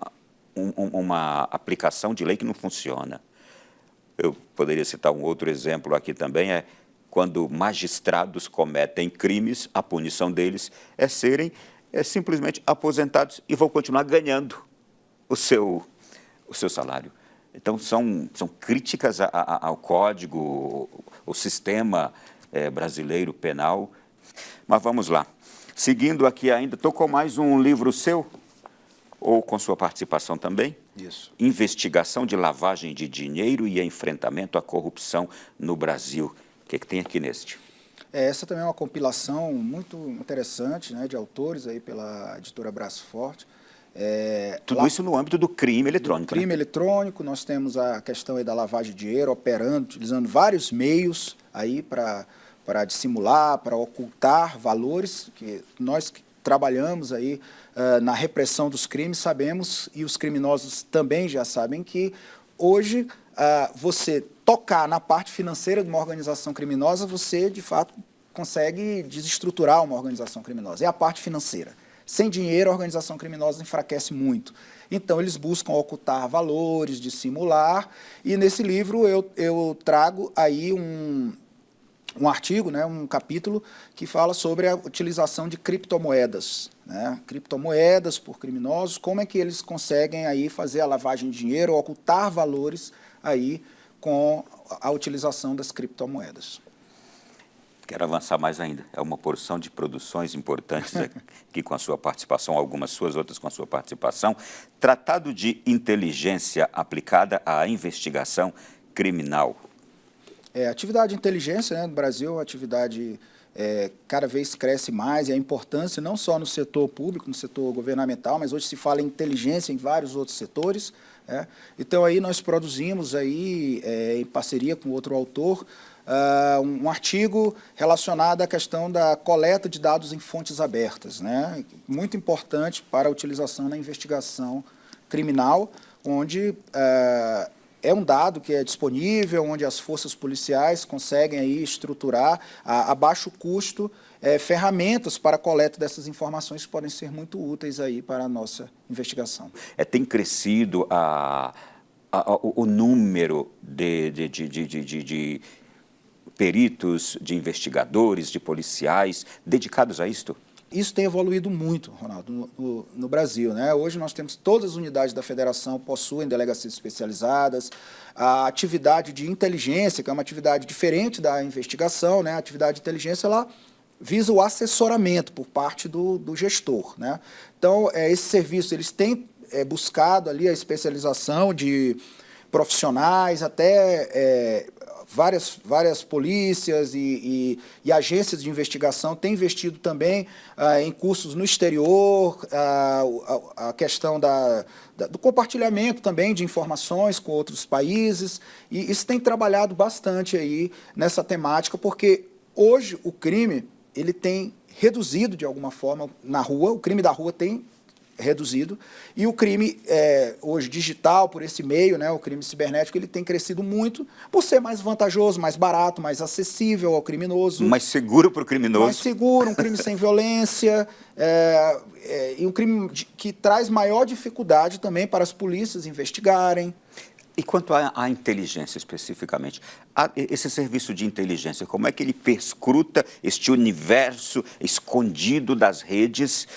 [SPEAKER 1] aplicação de lei que não funciona. Eu poderia citar um outro exemplo aqui também, quando magistrados cometem crimes, a punição deles é serem simplesmente aposentados e vão continuar ganhando o seu salário. Então, são críticas ao código, o sistema brasileiro penal. Mas vamos lá. Seguindo aqui ainda, tocou mais um livro seu, ou com sua participação também?
[SPEAKER 2] Isso.
[SPEAKER 1] Investigação de lavagem de dinheiro e enfrentamento à corrupção no Brasil. O que tem aqui neste?
[SPEAKER 2] Essa também é uma compilação muito interessante, né, de autores aí pela editora Braço Forte.
[SPEAKER 1] Tudo isso no âmbito do crime eletrônico.
[SPEAKER 2] Do crime eletrônico, nós temos a questão aí da lavagem de dinheiro, utilizando vários meios aí para dissimular, para ocultar valores, que nós que trabalhamos aí na repressão dos crimes, sabemos, e os criminosos também já sabem, que hoje você tocar na parte financeira de uma organização criminosa, você, de fato, consegue desestruturar uma organização criminosa. É a parte financeira. Sem dinheiro, a organização criminosa enfraquece muito. Então, eles buscam ocultar valores, dissimular, e nesse livro eu trago aí um artigo, né, um capítulo que fala sobre a utilização de criptomoedas, né, criptomoedas por criminosos, como é que eles conseguem aí fazer a lavagem de dinheiro, ocultar valores aí com a utilização das criptomoedas.
[SPEAKER 1] Quero avançar mais ainda. É uma porção de produções importantes aqui com a sua participação, algumas suas, outras com a sua participação. Tratado de inteligência aplicada à investigação criminal.
[SPEAKER 2] A atividade de inteligência, né, no Brasil é uma atividade cada vez cresce mais, e a importância não só no setor público, no setor governamental, mas hoje se fala em inteligência em vários outros setores. Então, aí nós produzimos, aí, em parceria com outro autor, um artigo relacionado à questão da coleta de dados em fontes abertas, né? Muito importante para a utilização na investigação criminal, onde é um dado que é disponível, onde as forças policiais conseguem aí estruturar a baixo custo ferramentas para a coleta dessas informações que podem ser muito úteis aí para a nossa investigação.
[SPEAKER 1] Tem crescido o número de peritos, de investigadores, de policiais dedicados a isto?
[SPEAKER 2] Isso tem evoluído muito, Ronaldo, no Brasil, né? Hoje nós temos todas as unidades da federação possuem delegacias especializadas, a atividade de inteligência, que é uma atividade diferente da investigação, né? A atividade de inteligência, ela visa o assessoramento por parte do gestor, né? Então, esses serviços, eles têm buscado ali a especialização de profissionais, até várias polícias e agências de investigação têm investido também em cursos no exterior, a questão do compartilhamento também de informações com outros países, e isso tem trabalhado bastante aí nessa temática, porque hoje o crime ele tem reduzido de alguma forma na rua, o crime da rua tem reduzido, e o crime hoje digital, por esse meio, né, o crime cibernético, ele tem crescido muito por ser mais vantajoso, mais barato, mais acessível ao criminoso.
[SPEAKER 1] Mais seguro para o criminoso.
[SPEAKER 2] Mais seguro, um crime sem violência, e um crime que traz maior dificuldade também para as polícias investigarem.
[SPEAKER 1] E quanto à inteligência especificamente, esse serviço de inteligência, como é que ele perscruta este universo escondido das redes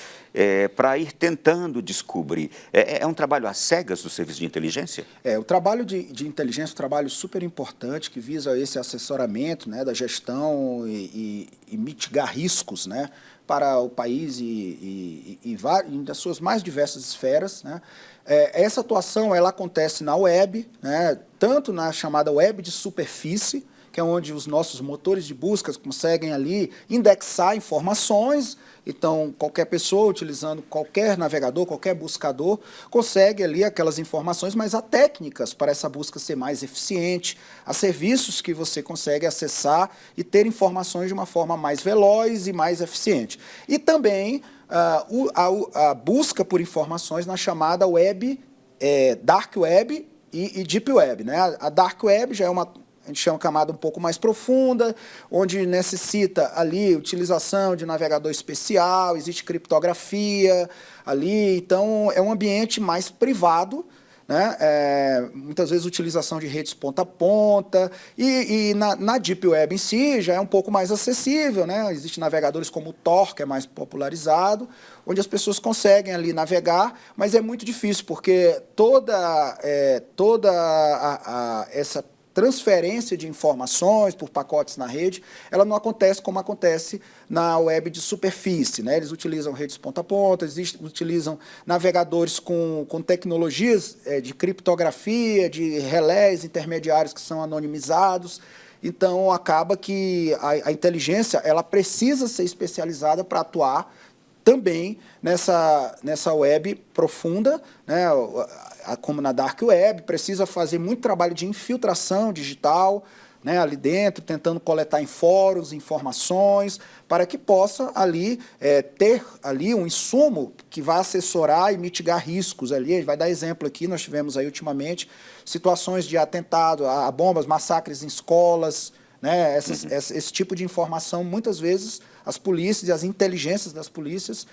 [SPEAKER 1] para ir tentando descobrir? É um trabalho às cegas do serviço de inteligência?
[SPEAKER 2] O trabalho de inteligência é um trabalho super importante que visa esse assessoramento, né, da gestão e mitigar riscos, né, para o país e das suas mais diversas esferas, né. Essa atuação ela acontece na web, né, tanto na chamada web de superfície, que é onde os nossos motores de busca conseguem ali indexar informações. Então, qualquer pessoa utilizando qualquer navegador, qualquer buscador, consegue ali aquelas informações, mas há técnicas para essa busca ser mais eficiente, há serviços que você consegue acessar e ter informações de uma forma mais veloz e mais eficiente. E também a busca por informações na chamada web, dark web e deep web, né? A dark web já é a gente chama camada um pouco mais profunda, onde necessita ali utilização de navegador especial, existe criptografia ali, então é um ambiente mais privado, né? Muitas vezes utilização de redes ponta a ponta, e na Deep Web em si já é um pouco mais acessível, né? Existem navegadores como o Tor, que é mais popularizado, onde as pessoas conseguem ali navegar, mas é muito difícil, porque toda essa transferência de informações por pacotes na rede, ela não acontece como acontece na web de superfície, né? Eles utilizam redes ponta a ponta, utilizam navegadores com tecnologias de criptografia, de relés intermediários que são anonimizados. Então, acaba que a inteligência ela precisa ser especializada para atuar também nessa web profunda, né? Como na Dark Web, precisa fazer muito trabalho de infiltração digital, né, ali dentro, tentando coletar em fóruns informações, para que possa ali ter ali um insumo que vai assessorar e mitigar riscos ali. A gente vai dar exemplo aqui, nós tivemos aí ultimamente situações de atentado a bombas, massacres em escolas, né, esse tipo de informação, muitas vezes, as polícias e as inteligências das polícias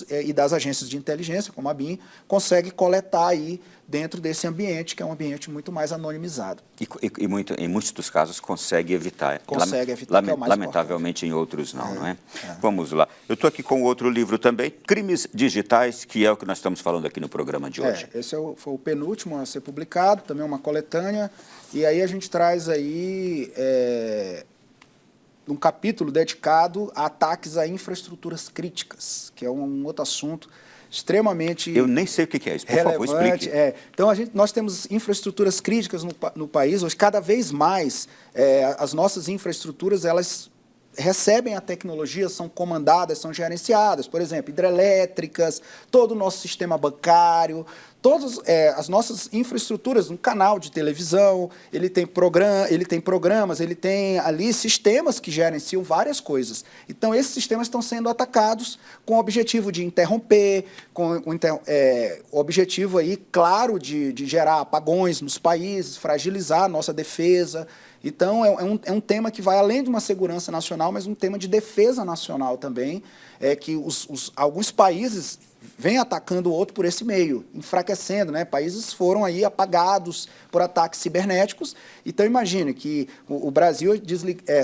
[SPEAKER 2] e das agências de inteligência, como a BIM, conseguem coletar aí dentro desse ambiente, que é um ambiente muito mais anonimizado.
[SPEAKER 1] E em muitos dos casos consegue evitar.
[SPEAKER 2] Consegue evitar, que é o mais
[SPEAKER 1] lamentavelmente em outros não é? Vamos lá. Eu estou aqui com outro livro também, Crimes Digitais, que é o que nós estamos falando aqui no programa de hoje.
[SPEAKER 2] Esse foi o penúltimo a ser publicado, também uma coletânea, e aí a gente traz aí um capítulo dedicado a ataques a infraestruturas críticas, que é um outro assunto extremamente
[SPEAKER 1] Eu nem sei o que é isso, por favor, explique.
[SPEAKER 2] Então, nós temos infraestruturas críticas no país, hoje cada vez mais as nossas infraestruturas, elas recebem a tecnologia, são comandadas, são gerenciadas, por exemplo, hidrelétricas, todo o nosso sistema bancário, todas as nossas infraestruturas, um canal de televisão, ele tem programas, ele tem ali sistemas que gerenciam várias coisas. Então, esses sistemas estão sendo atacados com o objetivo de interromper, com o objetivo aí, claro, de gerar apagões nos países, fragilizar a nossa defesa. Então, é um tema que vai além de uma segurança nacional, mas um tema de defesa nacional também, que alguns países vem atacando o outro por esse meio, enfraquecendo, né? Países foram aí apagados por ataques cibernéticos. Então, imagine que o Brasil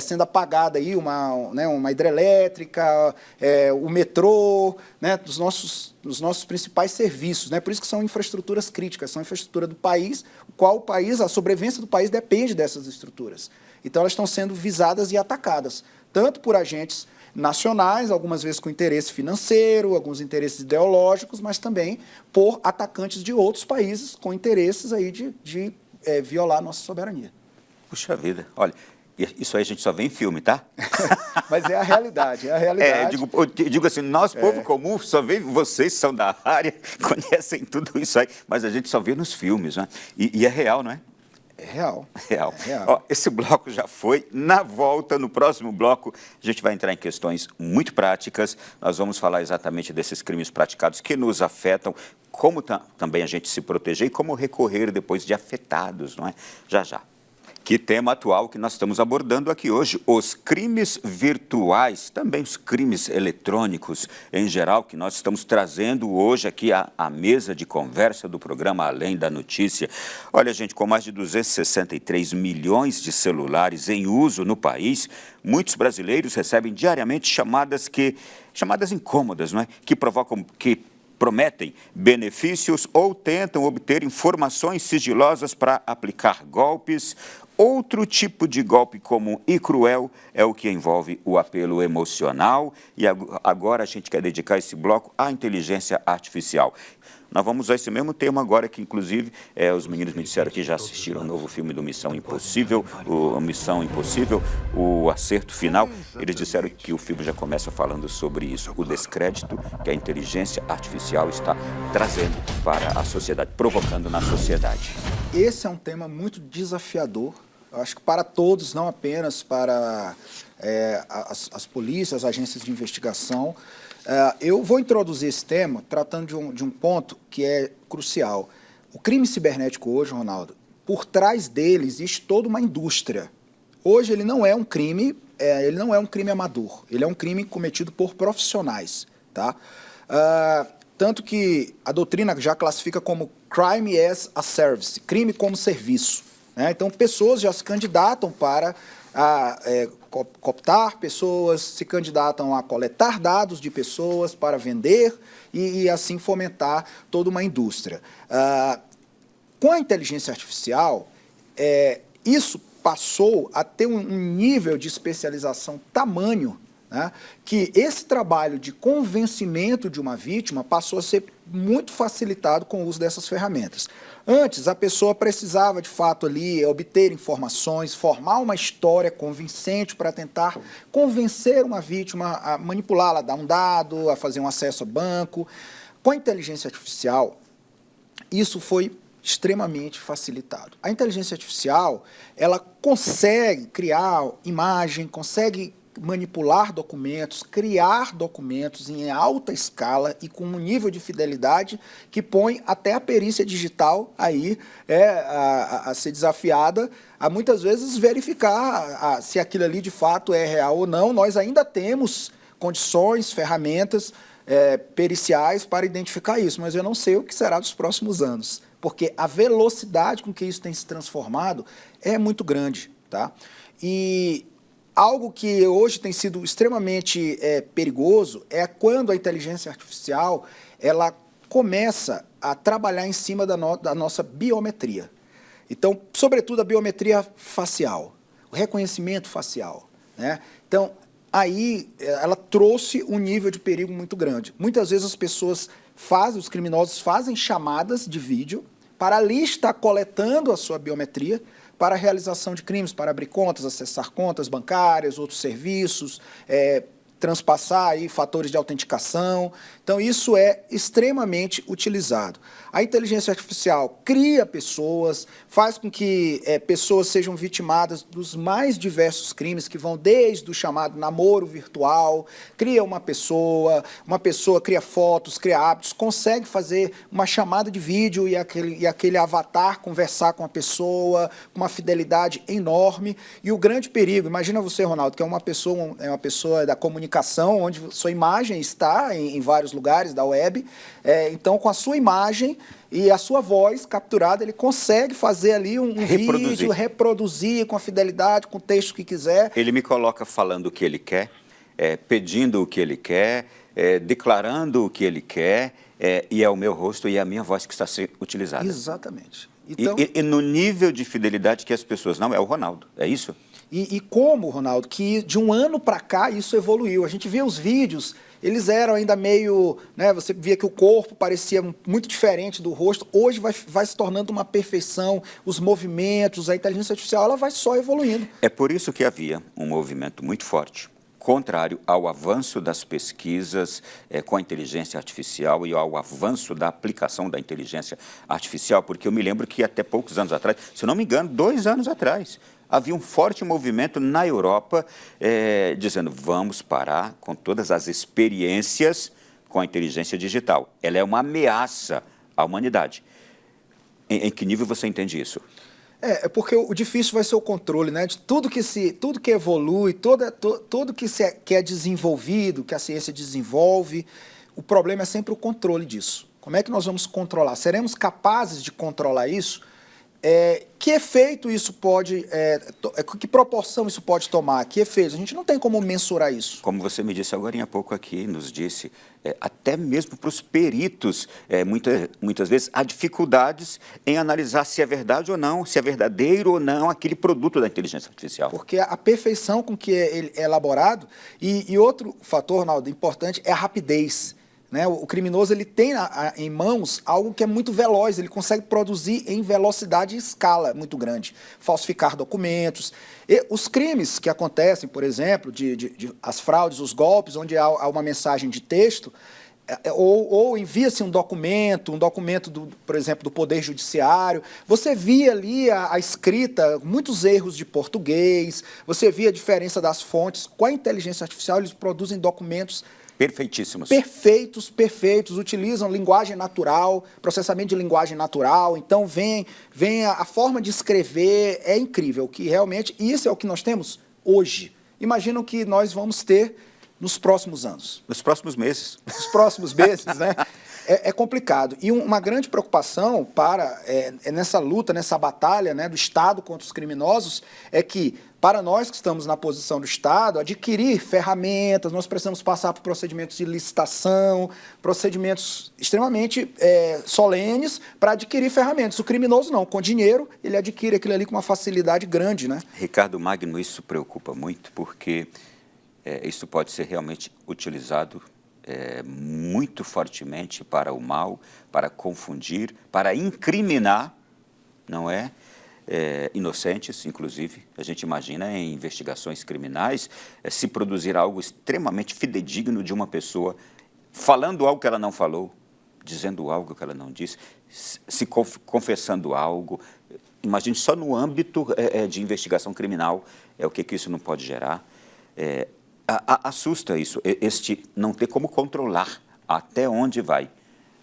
[SPEAKER 2] sendo apagado aí uma hidrelétrica, o metrô, né? dos nossos principais serviços, né? Por isso que são infraestruturas críticas, são infraestrutura do país, a sobrevivência do país depende dessas estruturas. Então, elas estão sendo visadas e atacadas, tanto por agentes nacionais, algumas vezes com interesse financeiro, alguns interesses ideológicos, mas também por atacantes de outros países com interesses aí de violar a nossa soberania.
[SPEAKER 1] Puxa vida, olha, isso aí a gente só vê em filme, tá?
[SPEAKER 2] Mas é a realidade, é a realidade.
[SPEAKER 1] Eu digo assim, nós, povo comum, só vê, vocês são da área, conhecem tudo isso aí, mas a gente só vê nos filmes, né? E é real, não é?
[SPEAKER 2] É real.
[SPEAKER 1] Real.
[SPEAKER 2] É real.
[SPEAKER 1] Ó, esse bloco já foi. Na volta, no próximo bloco, a gente vai entrar em questões muito práticas. Nós vamos falar exatamente desses crimes praticados que nos afetam, como também a gente se proteger e como recorrer depois de afetados, não é? Já, já. Que tema atual que nós estamos abordando aqui hoje, os crimes virtuais, também os crimes eletrônicos em geral, que nós estamos trazendo hoje aqui à mesa de conversa do programa Além da Notícia. Olha, gente, com mais de 263 milhões de celulares em uso no país, muitos brasileiros recebem diariamente chamadas incômodas, não é? Que prometem benefícios ou tentam obter informações sigilosas para aplicar golpes. Outro tipo de golpe comum e cruel é o que envolve o apelo emocional. E agora a gente quer dedicar esse bloco à inteligência artificial. Nós vamos usar esse mesmo tema agora, que inclusive os meninos me disseram que já assistiram o novo filme do Missão Impossível, o Acerto Final. Eles disseram que o filme já começa falando sobre isso, o descrédito que a inteligência artificial está trazendo para a sociedade, provocando na sociedade.
[SPEAKER 2] Esse é um tema muito desafiador, eu acho que para todos, não apenas para as polícias, as agências de investigação. Eu vou introduzir esse tema tratando de um ponto que é crucial. O crime cibernético hoje, Ronaldo, por trás dele existe toda uma indústria. Hoje ele não é um crime amador, ele é um crime cometido por profissionais, tá? Tanto que a doutrina já classifica como crime as a service, crime como serviço, né? Então, pessoas já se candidatam para cooptar pessoas, se candidatam a coletar dados de pessoas para vender e assim fomentar toda uma indústria. Com a inteligência artificial, isso passou a ter um nível de especialização tamanho, né, que esse trabalho de convencimento de uma vítima passou a ser muito facilitado com o uso dessas ferramentas. Antes, a pessoa precisava, de fato, ali obter informações, formar uma história convincente para tentar convencer uma vítima a manipulá-la, a dar um dado, a fazer um acesso a banco. Com a inteligência artificial, isso foi extremamente facilitado. A inteligência artificial, ela consegue criar imagem, consegue manipular documentos, criar documentos em alta escala e com um nível de fidelidade que põe até a perícia digital aí a ser desafiada a muitas vezes verificar se aquilo ali de fato é real ou não. Nós ainda temos condições, ferramentas periciais para identificar isso, mas eu não sei o que será dos próximos anos, porque a velocidade com que isso tem se transformado é muito grande, tá? E algo que hoje tem sido extremamente perigoso é quando a inteligência artificial ela começa a trabalhar em cima da nossa biometria. Então, sobretudo a biometria facial, o reconhecimento facial, né? Então, aí ela trouxe um nível de perigo muito grande. Muitas vezes os criminosos fazem chamadas de vídeo para ali estar coletando a sua biometria para a realização de crimes, para abrir contas, acessar contas bancárias, outros serviços, transpassar aí fatores de autenticação. Então, isso é extremamente utilizado. A inteligência artificial cria pessoas, faz com que pessoas sejam vitimadas dos mais diversos crimes, que vão desde o chamado namoro virtual, cria uma pessoa cria fotos, cria hábitos, consegue fazer uma chamada de vídeo e aquele avatar conversar com a pessoa, com uma fidelidade enorme. E o grande perigo, imagina você, Ronaldo, que é uma pessoa da comunidade comunicação, onde sua imagem está em vários lugares da web. Então, com a sua imagem e a sua voz capturada, ele consegue fazer ali um vídeo, reproduzir com a fidelidade, com o texto que quiser.
[SPEAKER 1] Ele me coloca falando o que ele quer, pedindo o que ele quer, declarando o que ele quer, e é o meu rosto e é a minha voz que está sendo utilizada.
[SPEAKER 2] Exatamente. Então,
[SPEAKER 1] e no nível de fidelidade que as pessoas... Não, é o Ronaldo, é isso?
[SPEAKER 2] E como, Ronaldo, que de um ano para cá isso evoluiu. A gente via os vídeos, eles eram ainda meio... né, você via que o corpo parecia muito diferente do rosto. Hoje vai se tornando uma perfeição, os movimentos, a inteligência artificial, ela vai só evoluindo.
[SPEAKER 1] É por isso que havia um movimento muito forte, contrário ao avanço das pesquisas com a inteligência artificial e ao avanço da aplicação da inteligência artificial, porque eu me lembro que até poucos anos atrás, se eu não me engano, 2 anos atrás, havia um forte movimento na Europa dizendo vamos parar com todas as experiências com a inteligência digital. Ela é uma ameaça à humanidade. Em que nível você entende isso?
[SPEAKER 2] É porque o difícil vai ser o controle, né? De tudo que evolui, tudo que é desenvolvido, que a ciência desenvolve, o problema é sempre o controle disso. Como é que nós vamos controlar? Seremos capazes de controlar isso? Que efeito isso pode, que proporção isso pode tomar? Que efeitos? A gente não tem como mensurar isso.
[SPEAKER 1] Como você me disse agora há pouco aqui, nos disse, até mesmo para os peritos, muitas vezes há dificuldades em analisar se é verdade ou não, se é verdadeiro ou não aquele produto da inteligência artificial.
[SPEAKER 2] Porque a perfeição com que ele é elaborado, e outro fator, Ronaldo, importante, é a rapidez. Né? O criminoso ele tem em mãos algo que é muito veloz, ele consegue produzir em velocidade e escala muito grande, falsificar documentos. E os crimes que acontecem, por exemplo, as fraudes, os golpes, onde há uma mensagem de texto, ou envia-se um documento, por exemplo, do Poder Judiciário, você via ali a escrita, muitos erros de português, você via a diferença das fontes. Com a inteligência artificial, eles produzem documentos
[SPEAKER 1] perfeitíssimos.
[SPEAKER 2] Perfeitos, utilizam linguagem natural, processamento de linguagem natural, então vem a forma de escrever, é incrível, que realmente, isso é o que nós temos hoje. Imagina o que nós vamos ter nos próximos anos.
[SPEAKER 1] Nos próximos meses.
[SPEAKER 2] Nos próximos meses, né? É complicado. E uma grande preocupação nessa luta, nessa batalha, né, do Estado contra os criminosos, é que, para nós que estamos na posição do Estado, adquirir ferramentas, nós precisamos passar por procedimentos de licitação, procedimentos extremamente solenes para adquirir ferramentas. O criminoso não, com dinheiro ele adquire aquilo ali com uma facilidade grande, né?
[SPEAKER 1] Ricardo Magno, isso preocupa muito, porque isso pode ser realmente utilizado muito fortemente para o mal, para confundir, para incriminar, não é? Inocentes, inclusive. A gente imagina em investigações criminais se produzir algo extremamente fidedigno de uma pessoa falando algo que ela não falou, dizendo algo que ela não disse, se confessando algo. Imagine só no âmbito de investigação criminal o que isso não pode gerar. Assusta isso, não ter como controlar até onde vai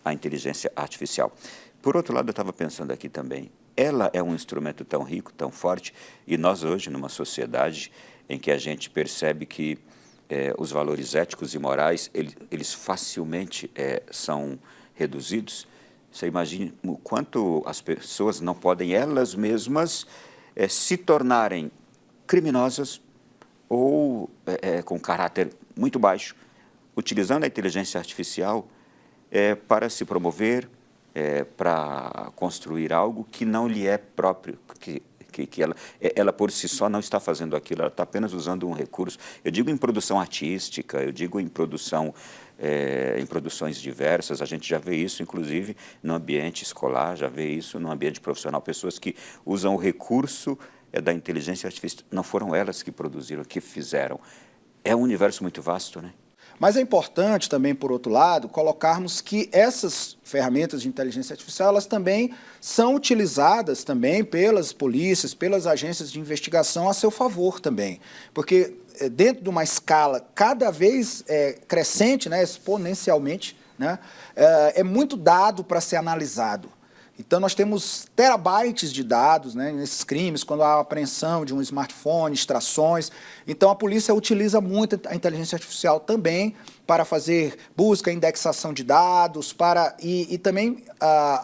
[SPEAKER 1] a inteligência artificial. Por outro lado, eu estava pensando aqui também, ela é um instrumento tão rico, tão forte, e nós hoje, numa sociedade em que a gente percebe que os valores éticos e morais, eles facilmente são reduzidos. Você imagina o quanto as pessoas não podem, elas mesmas, se tornarem criminosas, ou com caráter muito baixo, utilizando a inteligência artificial para se promover, para construir algo que não lhe é próprio, que ela por si só não está fazendo aquilo, ela está apenas usando um recurso. Eu digo em produção artística, eu digo em produções diversas, a gente já vê isso, inclusive, no ambiente escolar, já vê isso no ambiente profissional, pessoas que usam o recurso da inteligência artificial, não foram elas que produziram, que fizeram. É um universo muito vasto, né?
[SPEAKER 2] Mas é importante também, por outro lado, colocarmos que essas ferramentas de inteligência artificial, elas também são utilizadas também pelas polícias, pelas agências de investigação a seu favor também. Porque dentro de uma escala cada vez crescente, né, exponencialmente, né, é muito dado para ser analisado. Então, nós temos terabytes de dados, né, nesses crimes, quando há apreensão de um smartphone, extrações. Então, a polícia utiliza muito a inteligência artificial também para fazer busca, indexação de dados, e também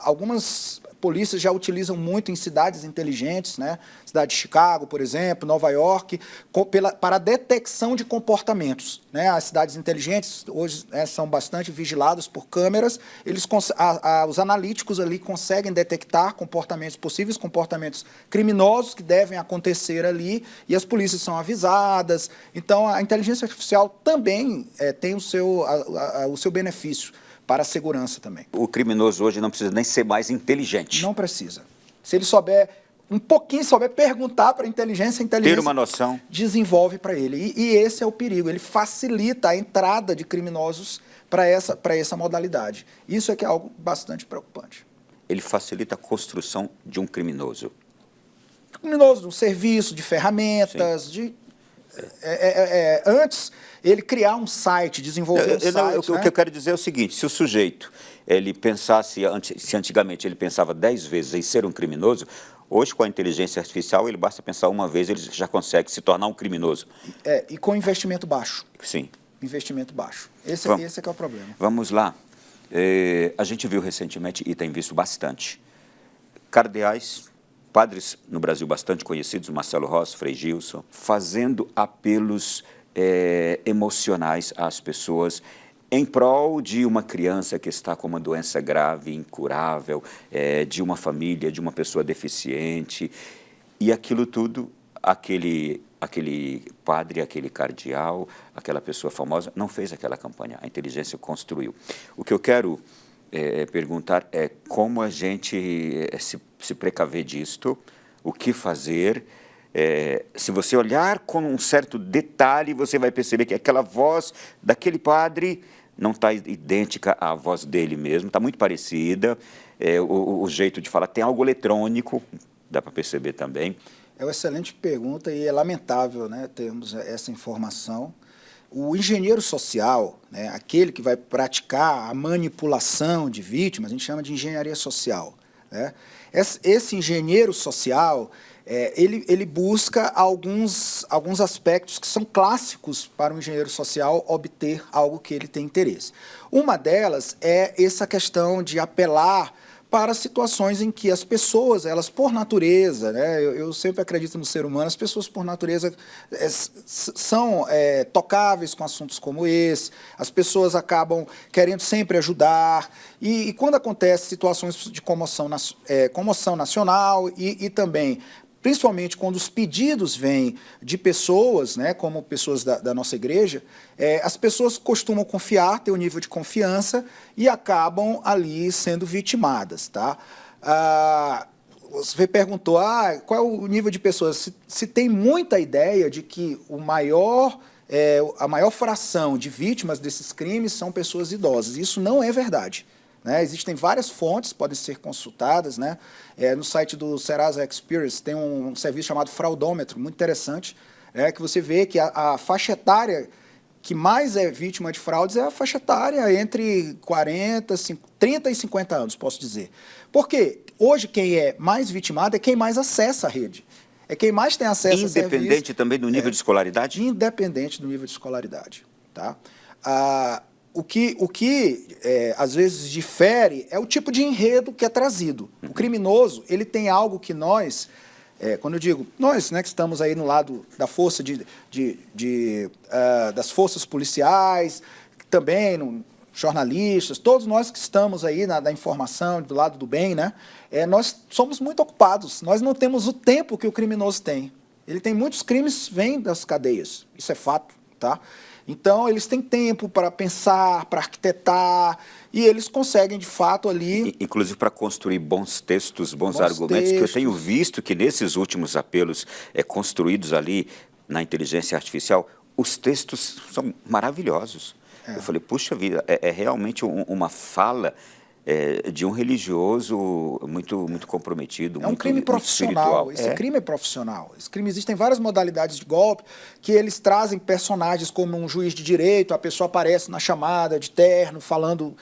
[SPEAKER 2] algumas polícias já utilizam muito em cidades inteligentes, né? Cidade de Chicago, por exemplo, Nova York, para a detecção de comportamentos, né? As cidades inteligentes hoje são bastante vigiladas por câmeras, os analíticos ali conseguem detectar possíveis comportamentos criminosos que devem acontecer ali, e as polícias são avisadas. Então, a inteligência artificial também tem o seu benefício para a segurança também.
[SPEAKER 1] O criminoso hoje não precisa nem ser mais inteligente.
[SPEAKER 2] Não precisa. Se ele souber souber perguntar para a inteligência
[SPEAKER 1] ter uma noção,
[SPEAKER 2] desenvolve para ele. E esse é o perigo, ele facilita a entrada de criminosos para essa modalidade. Isso é que é algo bastante preocupante.
[SPEAKER 1] Ele facilita a construção de um criminoso.
[SPEAKER 2] De um serviço, de ferramentas, antes ele criar um site, desenvolver um site.
[SPEAKER 1] O que eu quero dizer é o seguinte: se o sujeito ele pensasse, se antigamente ele pensava 10 vezes em ser um criminoso, hoje com a inteligência artificial ele basta pensar uma vez, ele já consegue se tornar um criminoso.
[SPEAKER 2] E com investimento baixo.
[SPEAKER 1] Sim.
[SPEAKER 2] Investimento baixo. Esse é que é o problema.
[SPEAKER 1] Vamos lá. A gente viu recentemente, e tem visto bastante, cardeais, padres no Brasil bastante conhecidos, Marcelo Rossi, Frei Gilson, fazendo apelos emocionais às pessoas em prol de uma criança que está com uma doença grave, incurável, de uma família, de uma pessoa deficiente. E aquilo tudo, aquele padre, aquele cardeal, aquela pessoa famosa, não fez aquela campanha. A inteligência construiu. O que eu quero perguntar é como a gente se precaver disto, o que fazer. Se você olhar com um certo detalhe, você vai perceber que aquela voz daquele padre não está idêntica à voz dele mesmo, está muito parecida, o jeito de falar tem algo eletrônico, dá para perceber também.
[SPEAKER 2] É uma excelente pergunta e é lamentável, né, termos essa informação. O engenheiro social, né, aquele que vai praticar a manipulação de vítimas, a gente chama de engenharia social, né? Esse engenheiro social, ele busca alguns aspectos que são clássicos para o engenheiro social obter algo que ele tem interesse. Uma delas é essa questão de apelar para situações em que as pessoas, elas por natureza, né, eu sempre acredito no ser humano, as pessoas por natureza são tocáveis com assuntos como esse, as pessoas acabam querendo sempre ajudar, e quando acontece situações de comoção nacional e também principalmente quando os pedidos vêm de pessoas, né, como pessoas da nossa igreja, as pessoas costumam confiar, ter um nível de confiança e acabam ali sendo vitimadas. Tá? Você perguntou qual é o nível de pessoas. Se tem muita ideia de que a maior fração de vítimas desses crimes são pessoas idosas. Isso não é verdade. Né? Existem várias fontes, podem ser consultadas, né? No site do Serasa Experience tem um serviço chamado Fraudômetro, muito interessante, que você vê que a faixa etária que mais é vítima de fraudes é a faixa etária entre 30 e 50 anos, posso dizer. Porque hoje quem é mais vitimado é quem mais acessa a rede. É quem mais tem acesso a serviço.
[SPEAKER 1] Independente também do nível de escolaridade?
[SPEAKER 2] Independente do nível de escolaridade. Tá? O que às vezes difere é o tipo de enredo que é trazido. O criminoso, ele tem algo que nós, quando eu digo nós, né, que estamos aí no lado da força das forças policiais, também jornalistas, todos nós que estamos aí na informação, do lado do bem, né, nós somos muito ocupados, nós não temos o tempo que o criminoso tem. Ele tem muitos crimes, vêm das cadeias, isso é fato, tá? Então, eles têm tempo para pensar, para arquitetar, e eles conseguem, de fato, ali...
[SPEAKER 1] Inclusive para construir bons textos, bons argumentos, que eu tenho visto que nesses últimos apelos construídos ali na inteligência artificial, os textos são maravilhosos. Eu falei, puxa vida, é realmente uma fala de um religioso muito comprometido,
[SPEAKER 2] É um
[SPEAKER 1] muito,
[SPEAKER 2] crime
[SPEAKER 1] muito
[SPEAKER 2] profissional.
[SPEAKER 1] espiritual.
[SPEAKER 2] Esse crime é profissional. Esse crime, existem várias modalidades de golpe que eles trazem personagens como um juiz de direito, a pessoa aparece na chamada de terno, falando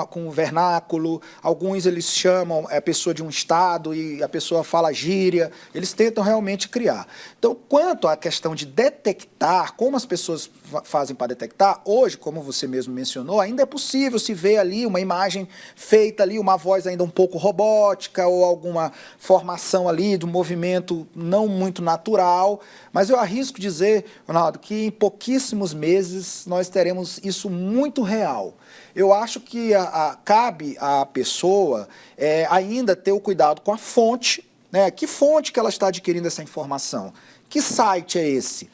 [SPEAKER 2] com um vernáculo. Alguns eles chamam a pessoa de um estado e a pessoa fala gíria. Eles tentam realmente criar. Então, quanto à questão de detectar, como as pessoas fazem para detectar, hoje, como você mesmo mencionou, ainda é possível se ver ali uma imagem feita ali, uma voz ainda um pouco robótica ou alguma formação ali do movimento não muito natural, mas eu arrisco dizer, Ronaldo, que em pouquíssimos meses nós teremos isso muito real. Eu acho que cabe à pessoa ainda ter o cuidado com a fonte, né? Que fonte que ela está adquirindo essa informação? Que site é esse?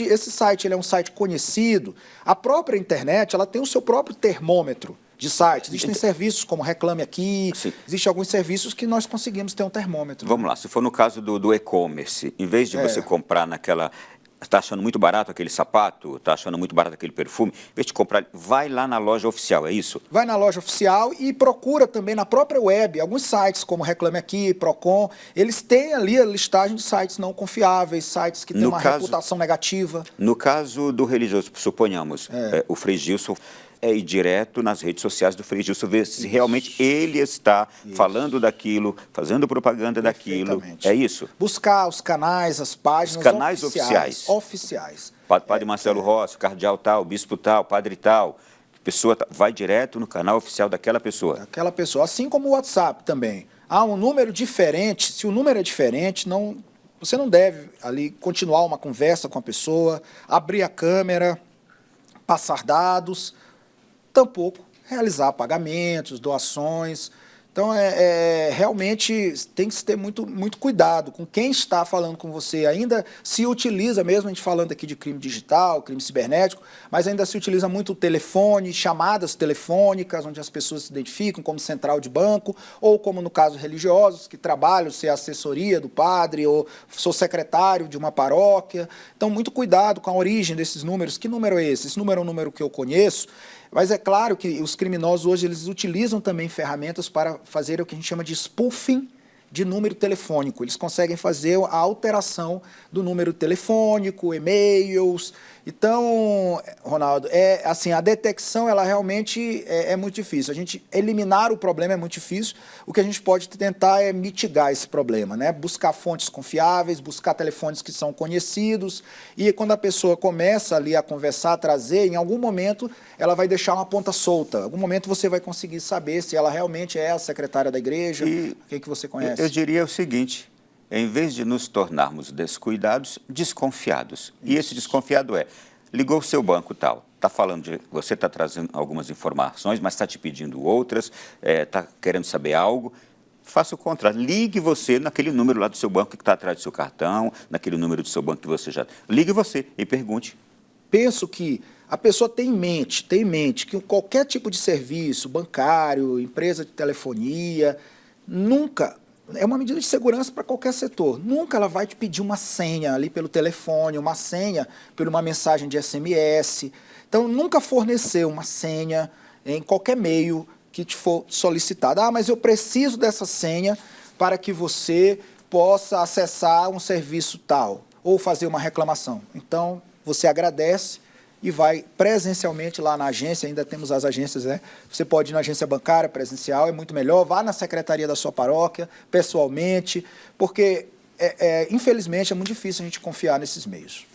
[SPEAKER 2] Esse site ele é um site conhecido. A própria internet ela tem o seu próprio termômetro de sites. Existem serviços como Reclame Aqui, existem alguns serviços que nós conseguimos ter um termômetro.
[SPEAKER 1] Vamos lá, se for no caso do e-commerce, em vez de você comprar naquela... Está achando muito barato aquele sapato? Está achando muito barato aquele perfume? Em vez de comprar, vai lá na loja oficial, é isso?
[SPEAKER 2] Vai na loja oficial e procura também na própria web. Alguns sites, como Reclame Aqui, Procon, eles têm ali a listagem de sites não confiáveis, sites que têm uma reputação negativa.
[SPEAKER 1] No caso do religioso, suponhamos, o Frei Gilson ir direto nas redes sociais do Frei Gilson, ver se realmente ele está falando daquilo, fazendo propaganda daquilo. É isso?
[SPEAKER 2] Buscar os canais, as páginas oficiais.
[SPEAKER 1] Padre Marcelo Rossi, cardeal tal, bispo tal, padre tal. Pessoa vai direto no canal oficial daquela pessoa.
[SPEAKER 2] Daquela pessoa, assim como o WhatsApp também. Há um número diferente, se o número é diferente, você não deve ali continuar uma conversa com a pessoa, abrir a câmera, passar dados, tampouco realizar pagamentos, doações. Então, realmente tem que se ter muito cuidado com quem está falando com você. Ainda se utiliza, mesmo a gente falando aqui de crime digital, crime cibernético, mas ainda se utiliza muito o telefone, chamadas telefônicas, onde as pessoas se identificam como central de banco, ou como no caso religiosos, que trabalham, se é assessoria do padre, ou sou secretário de uma paróquia. Então, muito cuidado com a origem desses números. Que número é esse? Esse número é um número que eu conheço. Mas é claro que os criminosos hoje eles utilizam também ferramentas para fazer o que a gente chama de spoofing de número telefônico. Eles conseguem fazer a alteração do número telefônico, e-mails. Então, Ronaldo, assim, a detecção ela realmente é muito difícil. A gente eliminar o problema é muito difícil. O que a gente pode tentar é mitigar esse problema, né? Buscar fontes confiáveis, buscar telefones que são conhecidos. E quando a pessoa começa ali a conversar, a trazer, em algum momento ela vai deixar uma ponta solta. Em algum momento você vai conseguir saber se ela realmente é a secretária da igreja, quem que você conhece.
[SPEAKER 1] Eu diria o seguinte: em vez de nos tornarmos descuidados, desconfiados. E esse desconfiado ligou o seu banco tal, está falando você está trazendo algumas informações, mas está te pedindo outras, está querendo saber algo. Faça o contrário, ligue você naquele número lá do seu banco que está atrás do seu cartão, naquele número do seu banco que você já... Ligue você e pergunte.
[SPEAKER 2] Penso que a pessoa tem em mente que qualquer tipo de serviço, bancário, empresa de telefonia, nunca... É uma medida de segurança para qualquer setor. Nunca ela vai te pedir uma senha ali pelo telefone, uma senha por uma mensagem de SMS. Então, nunca fornecer uma senha em qualquer meio que te for solicitado. Ah, mas eu preciso dessa senha para que você possa acessar um serviço tal ou fazer uma reclamação. Então, você agradece e vai presencialmente lá na agência, ainda temos as agências, né? Você pode ir na agência bancária presencial, é muito melhor, vá na secretaria da sua paróquia, pessoalmente, porque, infelizmente, é muito difícil a gente confiar nesses meios.